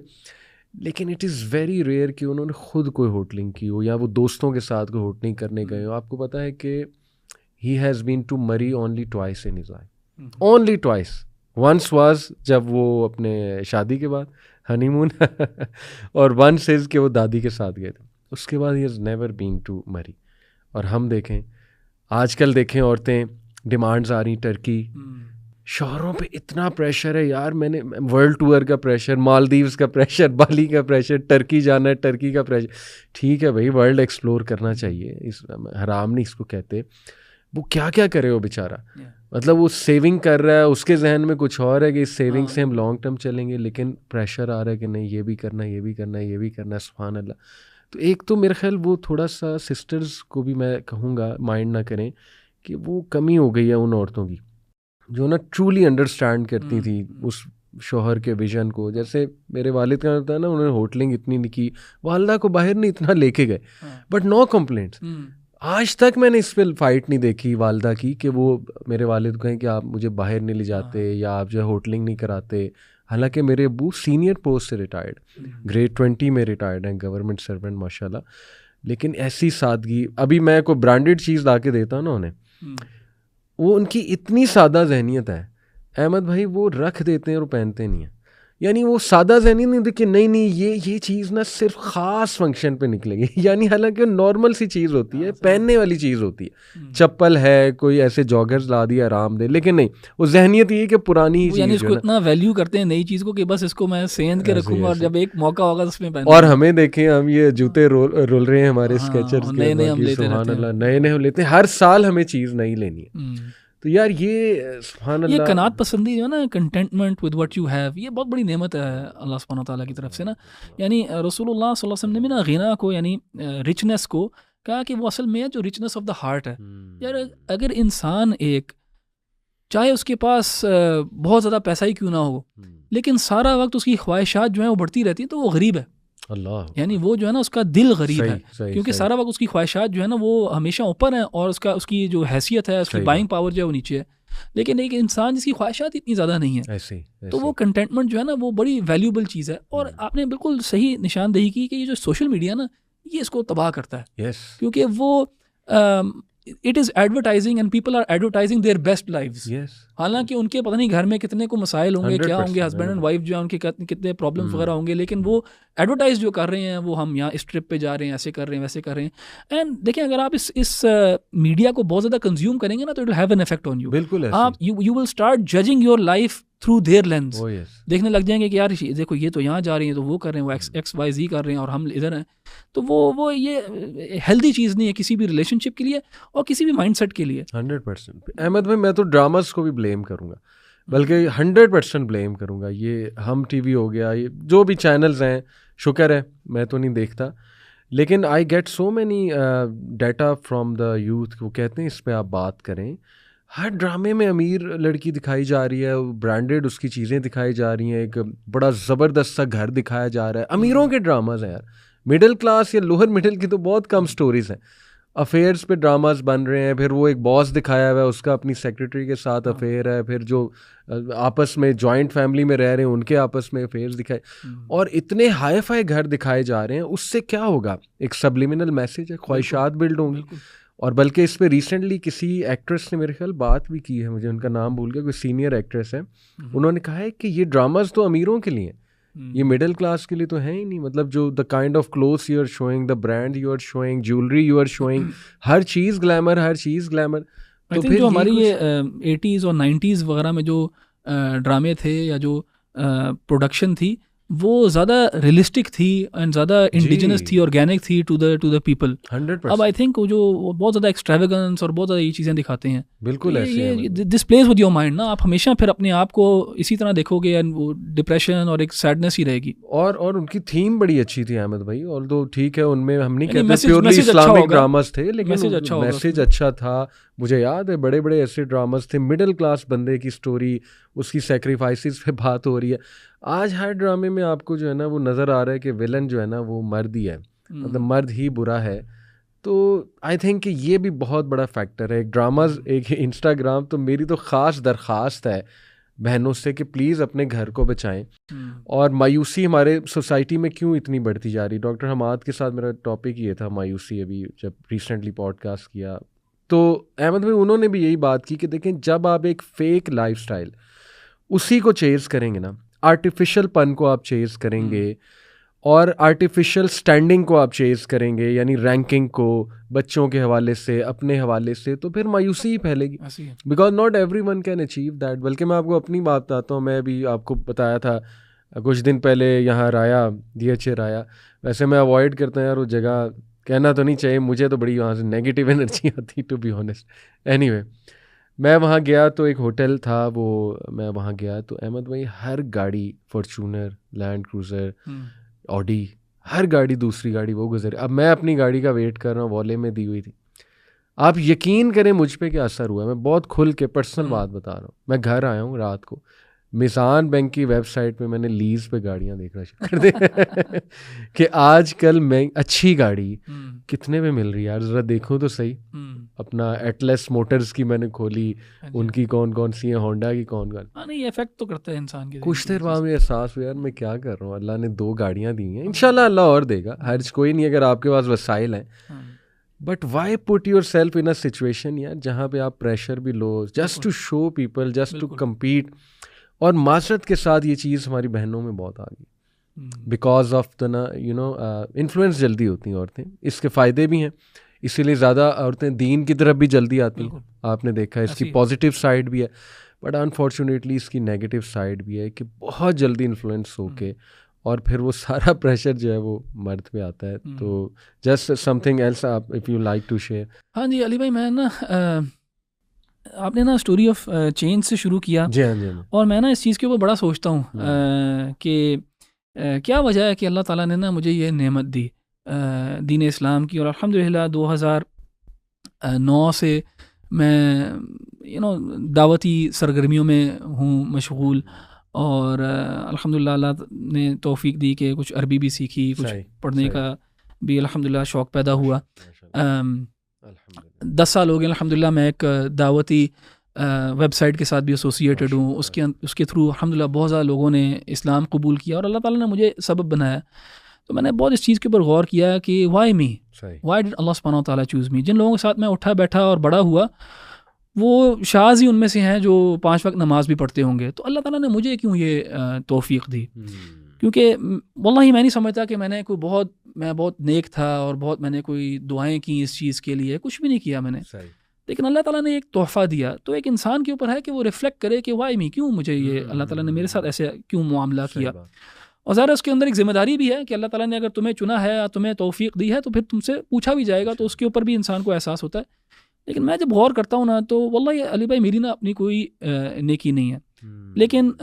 लेकिन इट इज़ वेरी रेयर कि उन्होंने ख़ुद कोई होटलिंग की हो या वो दोस्तों के साथ कोई होटलिंग करने गए हो। आपको पता है कि he has been to Murree only twice in his life, only twice. Once was जब वो अपने शादी के बाद हनीमून और वंस इज़ कि वो दादी के साथ गए थे, उसके बाद he has never been to Murree. और हम देखें आजकल देखें औरतें डिमांड्स आ रही, टर्की, शहरों पे इतना प्रेशर है यार, मैंने वर्ल्ड टूर का प्रेशर, मालदीव्स का प्रेशर, बाली का प्रेशर, टर्की जाना है, टर्की का प्रेशर। ठीक है भाई, वर्ल्ड एक्सप्लोर करना चाहिए, इस हराम नहीं इसको कहते। वो क्या क्या करे वो बेचारा, मतलब वो सेविंग कर रहा है, उसके जहन में कुछ और है कि इस सेविंग से हम लॉन्ग टर्म चलेंगे, लेकिन प्रेशर आ रहा है कि नहीं ये भी करना है, ये भी करना है, ये भी करना है। सुभान अल्लाह। तो एक तो मेरे ख्याल वो थोड़ा सा सिस्टर्स को भी मैं कहूँगा माइंड ना करें कि वो कमी हो गई है उन औरतों की जो ना ट्रूली अंडरस्टैंड करती थी उस शोहर के विजन को। जैसे मेरे वालिद का होता है ना, उन्होंने होटलिंग इतनी नहीं की, वालदा को बाहर नहीं इतना लेके गए, बट नो कंप्लेंट्स। आज तक मैंने इस पर फाइट नहीं देखी वालदा की कि वो मेरे वालिद को कहें कि आप मुझे बाहर नहीं ले जाते या आप जो है होटलिंग नहीं कराते। हालांकि मेरे अबू सीनियर पोस्ट से रिटायर्ड, ग्रेड 20 में रिटायर्ड हैं, गवर्नमेंट सर्वेंट माशाल्लाह, लेकिन ऐसी सादगी। अभी मैं कोई ब्रांडेड चीज़ ला के देता हूँ ना उन्हें, वो उनकी इतनी सादा जहनीत है अहमद भाई, वो रख देते हैं और पहनते नहीं हैं। यानी वो सादा जहनीत नहीं देखिए, नहीं ये चीज़ ना सिर्फ ख़ास फंक्शन पे निकलेगी, यानी हालांकि नॉर्मल सी चीज़ होती है, पहनने वाली चीज़ होती है, चप्पल है, कोई ऐसे जॉगर्स ला दिया आराम दे, लेकिन नहीं, वो जहनीत ये कि पुरानी ही चीज़, यानी इसको इतना वैल्यू करते हैं नई चीज़ को कि बस इसको मैं सेंध के रखूंगा और जब एक मौका होगा तो उसमें पहनूंगा। और हमें देखें, हम ये जूते रोल रहे हैं हमारे स्केचर्स के, नए हम लेते हैं, हर साल हमें चीज़ नई लेनी है। तो यार ये सुभान अल्लाह, ये कनात पसंदी जो है ना, contentment with what you have, ये बहुत बड़ी नेमत है अल्लाह सुब्हानहू तआला की तरफ से ना। यानी रसूलुल्लाह सल्लल्लाहु अलैहि वसल्लम ने भी ना गिना को, यानी रिचनेस को कहा कि वो असल में है जो रिचनेस ऑफ द हार्ट है। यार अगर इंसान एक, चाहे उसके पास बहुत ज़्यादा पैसा ही क्यों ना हो, लेकिन सारा वक्त उसकी ख्वाहिशात जो हैं वो बढ़ती रहती हैं, तो वो गरीब है। अल्लाह, यानी वो जो है ना उसका दिल गरीब है, क्योंकि सारा वक्त उसकी ख्वाहिशात जो है ना वो हमेशा ऊपर है और उसकी जो हैसियत है, उसकी बाइंग पावर जो है वो नीचे है। लेकिन एक इंसान जिसकी ख्वाहिशात इतनी ज़्यादा नहीं है, ऐसे। तो वो कंटेंटमेंट जो है ना वो बड़ी वैल्यूबल चीज़ है। और आपने बिल्कुल सही निशानदेही की कि ये जो सोशल मीडिया ना, ये इसको तबाह करता है, क्योंकि वो it is advertising and people are advertising their best lives. हालांकि उनके पता नहीं घर में कितने को मसाइल होंगे, क्या होंगे, हस्बैंड एंड वाइफ जो है उनके कितने प्रॉब्लम्स वगैरह होंगे, लेकिन वो एडवर्टाइज जो कर रहे हैं वो हम यहाँ इस ट्रिप पे जा रहे हैं, ऐसे कर रहे हैं, वैसे कर रहे हैं। एंड देखिए, अगर आप इस मीडिया को बहुत ज़्यादा कंज्यूम करेंगे ना, तो it will have an effect on you. बिल्कुल, आप you will start judging your life through their lens. देखने लग जाएंगे कि यार देखो ये तो यहाँ जा रही है, तो वो कर रहे हैं, वो XYZ कर रहे हैं और हम इधर हैं। तो वो ये हेल्दी चीज़ नहीं है किसी भी रिलेशनशिप के लिए और किसी भी माइंडसेट के लिए। 100% अहमद भाई, मैं तो ड्रामास को भी ब्लेम करूँगा, बल्कि 100% ब्लेम करूँगा। ये हम TV हो गया, ये जो भी चैनल्स हैं, शुक्र है मैं तो नहीं देखता, लेकिन I get so many data from the youth. वो कहते हैं इस पर आप बात करें, हर ड्रामे में अमीर लड़की दिखाई जा रही है, ब्रांडेड उसकी चीज़ें दिखाई जा रही हैं, एक बड़ा ज़बरदस्त सा घर दिखाया जा रहा है। अमीरों के ड्रामाज हैं यार, मिडिल क्लास या लोअर मिडिल की तो बहुत कम स्टोरीज़ हैं। अफेयर्स पे ड्रामास बन रहे हैं, फिर वो एक बॉस दिखाया हुआ है उसका अपनी सेक्रेटरी के साथ अफेयर है, फिर जो आपस में जॉइंट फैमिली में रह रहे हैं उनके आपस में अफेयर्स दिखाए, और इतने हाई फाई घर दिखाए जा रहे हैं। उससे क्या होगा, एक सबलिमिनल मैसेज है, ख्वाहिशात बिल्ड होंगी। और बल्कि इस पे रिसेंटली किसी एक्ट्रेस ने मेरे ख्याल बात भी की है, मुझे उनका नाम भूल गया, कोई सीनियर एक्ट्रेस है, उन्होंने कहा है कि ये ड्रामास तो अमीरों के लिए हैं, ये मिडिल क्लास के लिए तो है ही नहीं। मतलब जो the kind of clothes you are showing, the brand you are showing, jewellery you are showing, हर चीज़ ग्लैमर, हर चीज़ ग्लैमर। तो फिर जो हमारी ये 80s और 90s वगैरह में जो ड्रामे थे या जो प्रोडक्शन थी वो ज़्यादा रियलिस्टिक थी एंड ज़्यादा इंडिजिनस थी, ऑर्गेनिक थी टू द पीपल। 100%। अब आई थिंक वो जो बहुत ज़्यादा एक्सट्रावेगेंस और बहुत ज़्यादा ये चीज़ें दिखाते हैं, बिल्कुल ये this place with your mind ना, आप हमेशा फिर अपने आप को इसी तरह देखोगे एंड वो डिप्रेशन और एक सैडनेस ही रहेगी। और उनकी थीम बड़ी अच्छी थी अहमद भाई, ऑल्दो ठीक है उनमें हम नहीं कहते प्योरली इस्लामिक ड्रामास थे, लेकिन मैसेज अच्छा था। मुझे याद है बड़े बड़े ऐसे ड्रामास थे, मिडिल क्लास बंदे की स्टोरी, उसकी सेक्रीफाइसेस पे बात हो रही है। आज हर ड्रामे में आपको जो है ना वो नज़र आ रहा है कि विलन जो है ना वो मर्द ही है, मतलब मर्द ही बुरा है। तो आई थिंक कि ये भी बहुत बड़ा फैक्टर है। एक ड्रामाज, एक इंस्टाग्राम, तो मेरी तो ख़ास दरख्वास्त है बहनों से कि प्लीज़ अपने घर को बचाएं। और मायूसी हमारे सोसाइटी में क्यों इतनी बढ़ती जा रही, डॉक्टर हमाद के साथ मेरा टॉपिक ये था मायूसी, अभी जब रिसेंटली पॉडकास्ट किया तो अहमद भाई उन्होंने भी यही बात की कि देखें जब आप एक फ़ेक लाइफस्टाइल उसी को चेज़ करेंगे ना, आर्टिफिशियल पन को आप चेज़ करेंगे और आर्टिफिशियल स्टैंडिंग को आप चेज़ करेंगे, यानी रैंकिंग को बच्चों के हवाले से, अपने हवाले से, तो फिर मायूसी ही फैलेगी। Because not everyone can achieve that. बल्कि मैं आपको अपनी बात बताता हूँ, मैं भी आपको बताया था कुछ दिन पहले यहाँ राया, DHA राया, वैसे मैं अवॉइड करता हूँ यार वो जगह, कहना तो नहीं चाहिए, मुझे तो बड़ी वहाँ से नेगेटिव एनर्जी आती टू बी ऑनेस्ट। एनीवे मैं वहाँ गया तो एक होटल था, वो मैं वहाँ गया तो अहमद भाई हर गाड़ी, फॉर्चूनर, लैंड क्रूज़र, ऑडी, हर गाड़ी दूसरी गाड़ी वो गुजरे। अब मैं अपनी गाड़ी का वेट कर रहा हूँ, वॉले में दी हुई थी। आप यकीन करें मुझ पे क्या असर हुआ, मैं बहुत खुल के पर्सनल बात बता रहा हूँ। मैं घर आया हूँ रात को, मिसान बैंक की वेबसाइट पे मैंने लीज पे गाड़ियाँ देखना शुरू कर दिया कि आजकल मैं अच्छी गाड़ी कितने में मिल रही है यार, ज़रा देखो तो सही। अपना एटलस मोटर्स की मैंने खोली, उनकी कौन कौन सी है, होंडा की कौन कौन। नहीं इफेक्ट तो करता है इंसान के। कुछ देर बाद मुझे एहसास हुआ यार मैं क्या कर रहा हूँ, अल्लाह ने 2 गाड़ियाँ दी हैं, इंशाल्लाह अल्लाह और देगा, हर्ज कोई नहीं अगर आपके पास वसाइल हैं। But why put yourself in a situation यार जहाँ पे आप प्रेशर भी लो just to show people, just to compete. और मासरत के साथ ये चीज़ हमारी बहनों में बहुत आ गई बिकॉज ऑफ द ना यू नो इन्फ्लुएंस जल्दी होती हैं औरतें, इसके फ़ायदे भी हैं, इसीलिए ज़्यादा औरतें दीन की तरफ भी जल्दी आती हैं। आपने देखा इसकी पॉजिटिव साइड भी है, बट अनफॉर्चुनेटली इसकी नेगेटिव साइड भी है कि बहुत जल्दी इन्फ्लुएंस होके और फिर वो सारा प्रेशर जो है वो मर्द पे आता है। तो जस्ट समथिंग एल्स आप if you like to share. हाँ जी अली भाई, मैं ना आपने ना स्टोरी ऑफ चेंज से शुरू किया। जी हाँ। और मैं ना इस चीज़ के ऊपर बड़ा सोचता हूँ कि क्या वजह है कि अल्लाह ताला ने ना मुझे ये नेमत दी दीन इस्लाम की, और अल्हम्दुलिल्लाह 2009 से मैं दावती सरगर्मियों में हूँ मशगूल, और अल्हम्दुलिल्लाह अल्लाह ने तौफीक दी कि कुछ अरबी भी सीखी, कुछ पढ़ने का भी अल्हम्दुलिल्लाह शौक़ पैदा हुआ। 10 साल हो गए अल्हम्दुलिल्लाह। मैं एक दावती वेबसाइट के साथ भी एसोसिएटेड हूँ, उसके थ्रू अल्हम्दुलिल्लाह बहुत ज़्यादा लोगों ने इस्लाम कबूल किया और अल्लाह ताला ने मुझे सबब बनाया। तो मैंने बहुत इस चीज़ के ऊपर गौर किया कि वाई मी, वाई डिड अल्लाह सुब्हानहू तआला चूज़ मी। जिन लोगों के साथ मैं उठा बैठा और बड़ा हुआ वो शाज़ ही उनमें से हैं जो 5 वक्त नमाज भी पढ़ते होंगे, तो अल्लाह ताला ने मुझे क्यों ये तौफीक दी? क्योंकि वल्लाही मैं नहीं समझता कि मैं बहुत नेक था और बहुत मैंने कोई दुआएं की इस चीज़ के लिए, कुछ भी नहीं किया मैंने। लेकिन अल्लाह ताला ने एक तोहफ़ा दिया, तो एक इंसान के ऊपर है कि वो रिफ्लेक्ट करे कि वाई मी, क्यों मुझे ये अल्लाह ताला ने मेरे साथ ऐसे क्यों मामला किया। और ज़ाहिर उसके अंदर एक ज़िम्मेदारी भी है कि अल्लाह ताला ने अगर तुम्हें चुना है या तुम्हें तौफीक दी है तो फिर तुमसे पूछा भी जाएगा, तो उसके ऊपर भी इंसान को एहसास होता है। लेकिन मैं जब गौर करता हूँ ना तो वल्लाही अली भाई मेरी ना अपनी कोई नेकी नहीं है, लेकिन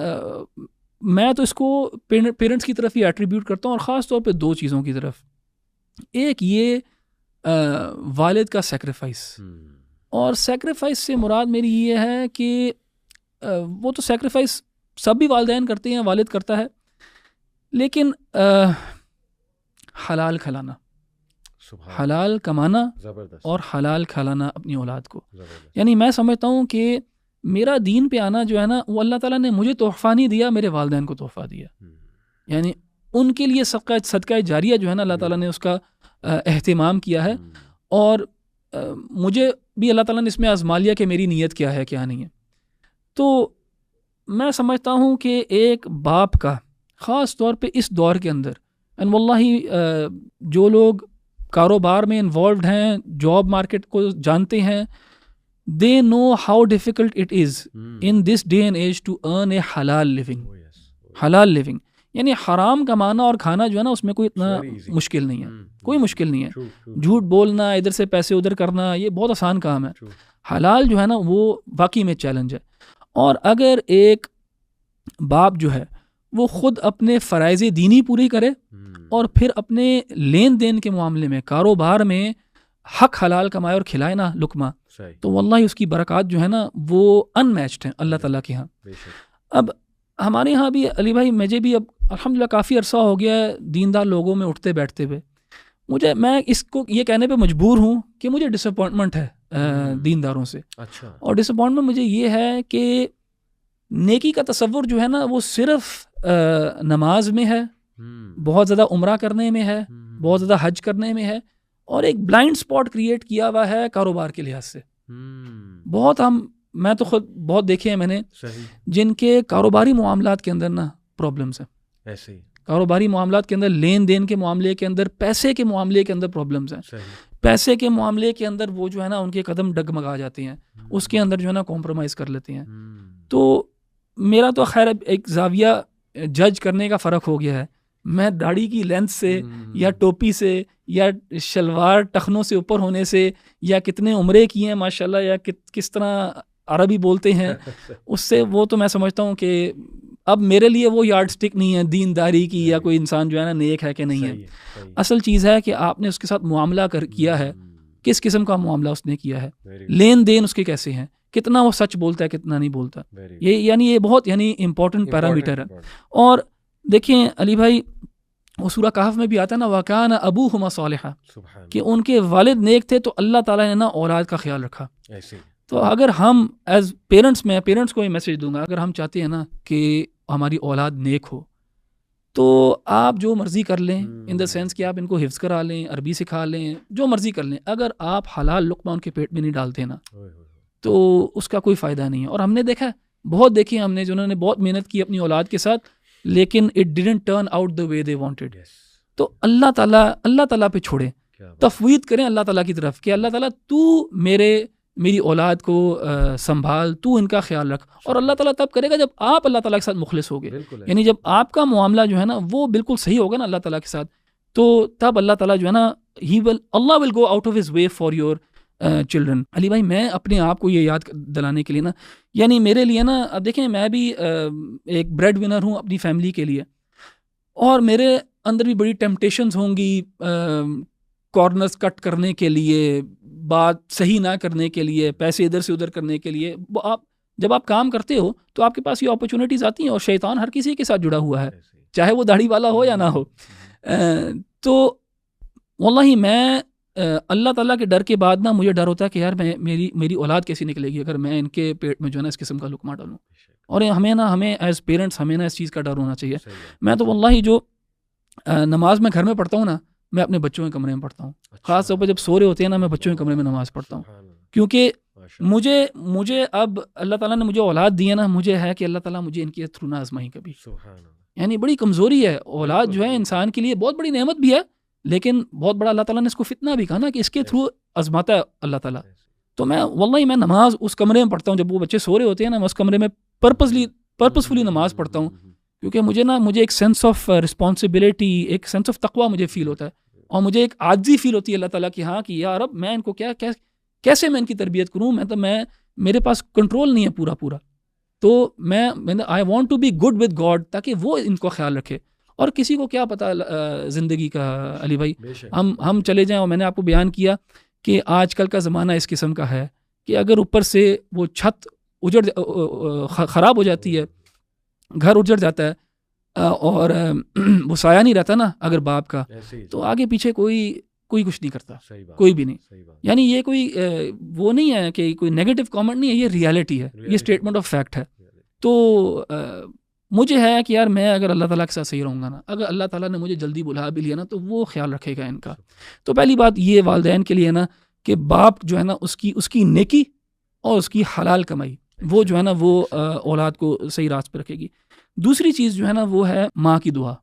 मैं तो इसको पेरेंट्स की तरफ ही एट्रीब्यूट करता हूँ, और ख़ास तौर पे 2 चीज़ों की तरफ। एक ये वालिद का सेक्रीफाइस, और सेक्रीफाइस से मुराद मेरी ये है कि वो तो सेक्रीफाइस सब भी वालिदैन करते हैं, वालिद करता है, लेकिन हलाल खिलाना, हलाल कमाना और हलाल खिलाना अपनी औलाद को। यानी मैं समझता हूँ कि मेरा दीन पे आना जो है ना, वो अल्लाह ताला ने मुझे तोहफ़ा नहीं दिया, मेरे वालिदैन को तोहफ़ा दिया। यानी उनके लिए सदका जारिया जो है ना, अल्लाह ताला ने उसका एहतिमाम किया है। और मुझे भी अल्लाह ताला ने इसमें आज़मा लिया कि मेरी नीयत क्या है क्या नहीं है। तो मैं समझता हूँ कि एक बाप का ख़ास तौर पे इस दौर के अंदर, एंड वल्लाही जो लोग कारोबार में इन्वॉल्व हैं, जॉब मार्केट को जानते हैं, they know how difficult it is in this day and age to earn a हलाल लिविंग। हलाल लिविंग यानी हराम कमाना और खाना जो है ना, उसमें कोई इतना मुश्किल नहीं है, कोई मुश्किल नहीं है। झूठ बोलना, इधर से पैसे उधर करना, ये बहुत आसान काम है। हलाल जो है ना, वो वाकई में चैलेंज है। और अगर एक बाप जो है वो ख़ुद अपने फ़राइज़ दीनी पूरी करे और फिर अपने लेन देन के मामले में, कारोबार में हक हलाल कमाए और खिलाए ना लुकमा, तो वल्लाही उसकी बरक़ात जो है ना, वो अनमैच्ड हैं अल्लाह ताला के यहाँ। अब हमारे यहाँ भी अली भाई, मुझे भी अब अल्हम्दुलिल्लाह काफ़ी अरसा हो गया है दीनदार लोगों में उठते बैठते हुए। मैं इसको ये कहने पे मजबूर हूँ कि मुझे डिसअपॉइंटमेंट है दीनदारों से। अच्छा। और डिसअपॉइंटमेंट मुझे ये है कि नेकी का तसव्वुर जो है ना, वो सिर्फ नमाज में है, बहुत ज़्यादा उम्रा करने में है, बहुत ज़्यादा हज करने में है, और एक ब्लाइंड स्पॉट क्रिएट किया हुआ है कारोबार के लिहाज से। बहुत मैं तो खुद बहुत देखे हैं मैंने, जिनके कारोबारी मामलात के अंदर ना प्रॉब्लम्स हैं। ऐसे ही कारोबारी मामलात के अंदर, लेन देन के मामले के अंदर, पैसे के मामले के अंदर प्रॉब्लम्स हैं। पैसे के मामले के अंदर वो जो है ना, उनके कदम डगमगा जाते हैं, उसके अंदर जो है ना कॉम्प्रोमाइज़ कर लेते हैं। तो मेरा तो खैर एक जाविया जज करने का फ़र्क हो गया है। मैं दाढ़ी की लेंथ से या टोपी से या शलवार टखनों से ऊपर होने से या कितने उम्रे किए हैं माशाल्लाह, या किस तरह अरबी बोलते हैं, उससे वो तो मैं समझता हूँ कि अब मेरे लिए वो यार्ड स्टिक नहीं है दीनदारी की, या कोई इंसान जो है ना नेक है कि नहीं है। असल चीज़ है कि आपने उसके साथ मुआमला किया है, किस किस्म का मुआमला उसने किया है, लेन देन उसके कैसे हैं, कितना वो सच बोलता है, कितना नहीं बोलता। ये बहुत इम्पोर्टेंट पैरामीटर है। और देखिए अली भाई, वो सूरह कहफ में भी आता है ना, वकान अबूहुमा सालिहा, कि उनके वालिद नेक थे तो अल्लाह ताला ने ना औलाद का ख्याल रखा। तो अगर हम एज पेरेंट्स, मैं पेरेंट्स को ये मैसेज दूंगा, अगर हम चाहते हैं ना कि हमारी औलाद नेक हो, तो आप जो मर्ज़ी कर लें, इन द सेंस कि आप इनको हिफ्ज़ करा लें, अरबी सिखा लें, जो मर्ज़ी कर लें, अगर आप हलाल लुक़मा उनके पेट में नहीं डालते ना, तो उसका कोई फ़ायदा नहीं है। और हमने देखा, बहुत देखे हमने, जिन्होंने बहुत मेहनत की अपनी औलाद के साथ, लेकिन it didn't turn out the way they wanted. तो अल्लाह ताला पे छोड़ें, तफवीद करें अल्लाह ताला की तरफ कि अल्लाह ताला तू मेरी औलाद को संभाल, तू इनका ख्याल रख। और अल्लाह ताला तब करेगा जब आप अल्लाह ताला के साथ मुखलिस होगे, यानी जब आपका मामला जो है ना वो बिल्कुल सही होगा ना अल्लाह ताला के साथ, तो तब अल्लाह ताला जो है ना, Allah will go out of his way for your children. Ali भाई, मैं अपने आप को ये याद दिलाने के लिए ना, यानी मेरे लिए ना, अब देखें मैं भी एक ब्रेड विनर हूँ अपनी फैमिली के लिए, और मेरे अंदर भी बड़ी टेम्पटेशंस होंगी कॉर्नर्स कट करने के लिए, बात सही ना करने के लिए, पैसे इधर से उधर करने के लिए। जब आप काम करते हो तो आपके पास ये अपॉर्चुनिटीज़ आती हैं, और शैतान हर किसी के साथ जुड़ा हुआ है, चाहे वो दाढ़ी वाला हो या ना हो। तो वल्लाही मैं अल्लाह ताला के डर के बाद ना, मुझे डर होता है कि यार मेरी औलाद कैसी निकलेगी अगर मैं इनके पेट में जो है ना इस किस्म का लुकमा डालूँ। और हमें एज पेरेंट्स हमें ना इस चीज़ का डर होना चाहिए। मैं तो वल्लाही जो नमाज मैं घर में पढ़ता हूँ ना, मैं अपने बच्चों के कमरे में पढ़ता हूँ। ख़ास तौर पर जब सो रहे होते हैं ना, मैं बच्चों के कमरे में नमाज़ पढ़ता हूँ, क्योंकि मुझे अब अल्लाह ताला ने मुझे औलाद दी है ना, मुझे है कि अल्लाह ताला मुझे इनके थ्रू ना आजमाई कभी। यानी बड़ी कमज़ोरी है औलाद जो है, इंसान के लिए बहुत बड़ी नेमत भी है, लेकिन बहुत बड़ा अल्लाह ताला ने इसको फितना भी कहा ना कि इसके थ्रू आजमाता है अल्लाह ताला। तो मैं वल्लाही मैं नमाज उस कमरे में पढ़ता हूँ जब वो बच्चे सो रहे होते हैं ना, मैं उस कमरे में पर्पसफुली नमाज पढ़ता हूँ, क्योंकि मुझे एक सेंस ऑफ रिस्पॉन्सिबिलिटी, एक सेंस ऑफ तकवा मुझे फ़ील होता है, और मुझे एक आजी फ़ील होती है अल्लाह ताला की, हाँ कि यार अब मैं इनको कैसे मैं इनकी तरबियत करूँ, मेरे पास कंट्रोल नहीं है पूरा। तो मैं I want to be good with God, ताकि वो इनको ख्याल रखे। और किसी को क्या पता ज़िंदगी का अली भाई, हम चले जाएं। और मैंने आपको बयान किया कि आजकल का ज़माना इस किस्म का है कि अगर ऊपर से वो छत ख़राब हो जाती है, घर उजड़ जाता है, और वो साया नहीं रहता ना अगर बाप का, तो आगे पीछे कोई कोई कुछ नहीं करता, कोई भी नहीं। यानी ये कोई वो नहीं है कि कोई नेगेटिव कमेंट नहीं है, ये रियलिटी है, ये स्टेटमेंट ऑफ फैक्ट है। तो मुझे है कि यार मैं अगर अल्लाह ताला के साथ सही रहूँगा ना, अगर अल्लाह ताला ने मुझे जल्दी बुला भी लिया ना, तो वो ख्याल रखेगा इनका। तो पहली बात ये वालिदैन के लिए ना कि बाप जो है ना उसकी नेकी और उसकी हलाल कमाई वो जो है ना वो औलाद को सही रास्ते पे रखेगी। दूसरी चीज़ जो है ना वो है माँ की दुआ।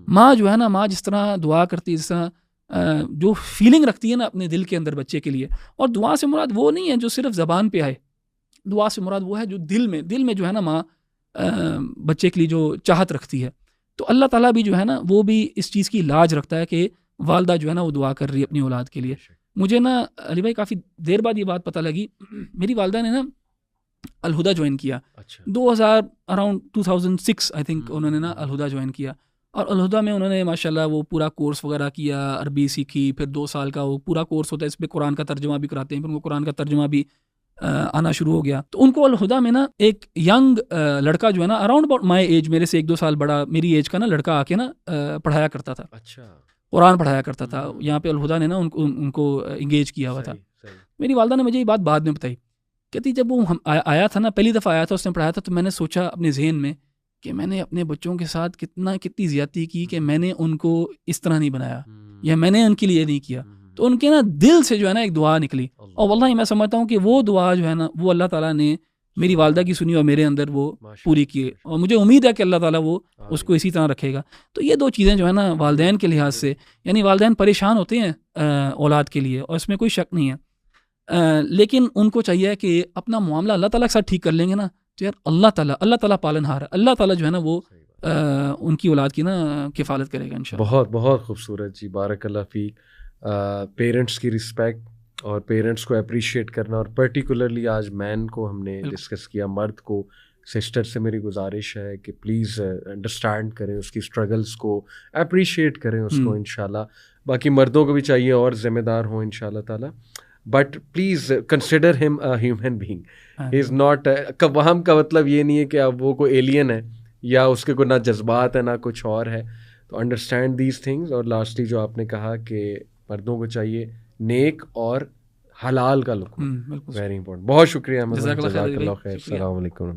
माँ जो है ना, माँ जिस तरह दुआ करती है, जिस तरह जो फीलिंग रखती है ना अपने दिल के अंदर बच्चे के लिए, और दुआ से मुराद वो नहीं है जो सिर्फ ज़बान पे आए, दुआ से मुराद वो है जो दिल में जो है ना माँ बच्चे के लिए जो चाहत रखती है। तो अल्लाह ताला भी जो है ना वो भी इस चीज़ की लाज रखता है कि वालदा जो है ना वो दुआ कर रही है अपनी औलाद के लिए। मुझे ना अली भाई काफ़ी देर बाद ये बात पता लगी, मेरी वालदा ने ना अलहुदा ज्वाइन किया। 2000 अराउंड 2006 आई थिंक उन्होंने ना अलहुदा ज्वाइन किया, और अलहुदा में उन्होंने माशाल्लाह वो पूरा कोर्स वगैरह किया, अरबी सीखी, फिर 2 साल का वो पूरा कोर्स होता है, इस पर कुरान का तर्जुमा भी कराते हैं, फिर उनको कुरान का तर्जुमा भी आना शुरू हो गया। तो उनको अलहुदा में ना एक यंग लड़का जो है ना अराउंड अबाउट माई एज, मेरे से 1-2 साल बड़ा मेरी एज का ना लड़का आके ना पढ़ाया करता था, कुरान पढ़ाया करता था। यहाँ पे अलहुदा ने ना उनको इंगेज किया हुआ था। मेरी वालदा ने मुझे ये बात बाद में बताई, कहती जब वो हम आया था ना, पहली दफ़ा आया था, उसने पढ़ाया था, तो मैंने सोचा अपने जहन में कि मैंने अपने बच्चों के साथ कितनी ज़्यादती की कि मैंने उनको इस तरह नहीं बनाया, या मैंने उनके लिए नहीं किया। तो उनके ना दिल से जो है ना एक दुआ निकली, और वल्लाही मैं समझता हूँ कि वो दुआ जो है ना वो अल्लाह ताला ने मेरी वालदा की सुनी और मेरे अंदर वो पूरी की, और मुझे उम्मीद है कि अल्लाह ताला वो उसको इसी तरह रखेगा। तो ये 2 चीज़ें जो है ना वालिदैन के लिहाज से, यानी वालिदैन परेशान होते हैं औलाद के लिए, और इसमें कोई शक नहीं है, लेकिन उनको चाहिए कि अपना मामला अल्लाह ताला के साथ ठीक कर लेंगे ना, तो यार अल्लाह ताला पालनहार है, अल्लाह ताला जो है ना वो उनकी औलाद की ना किफ़ालत करेगा इंशाअल्लाह। बहुत बहुत खूबसूरत जी, बारकल्लाह फीक। पेरेंट्स की रिस्पेक्ट और पेरेंट्स को अप्रिशिएट करना, और पर्टिकुलरली आज मैन को हमने डिस्कस किया, मर्द को सिस्टर से मेरी गुजारिश है कि प्लीज़ अंडरस्टैंड करें उसकी स्ट्रगल्स को, अप्रिशिएट करें उसको इंशाल्लाह। बाकी मर्दों को भी चाहिए और ज़िम्मेदार हों इंशाल्लाह ताला, but please consider him a human being, he is not. वहम का मतलब ये नहीं है कि अब वो कोई एलियन है या उसके को ना जज्बात है ना कुछ और है। तो अंडरस्टैंड दीज थिंग्स। और लास्टली जो आपने कहा कि मर्दों को चाहिए नेक और हलाल का लुक, वेरी इंपॉर्टेंट। बहुत शुक्रिया, जज़ाकल्लाह खैर, अस्सलाम वालेकुम।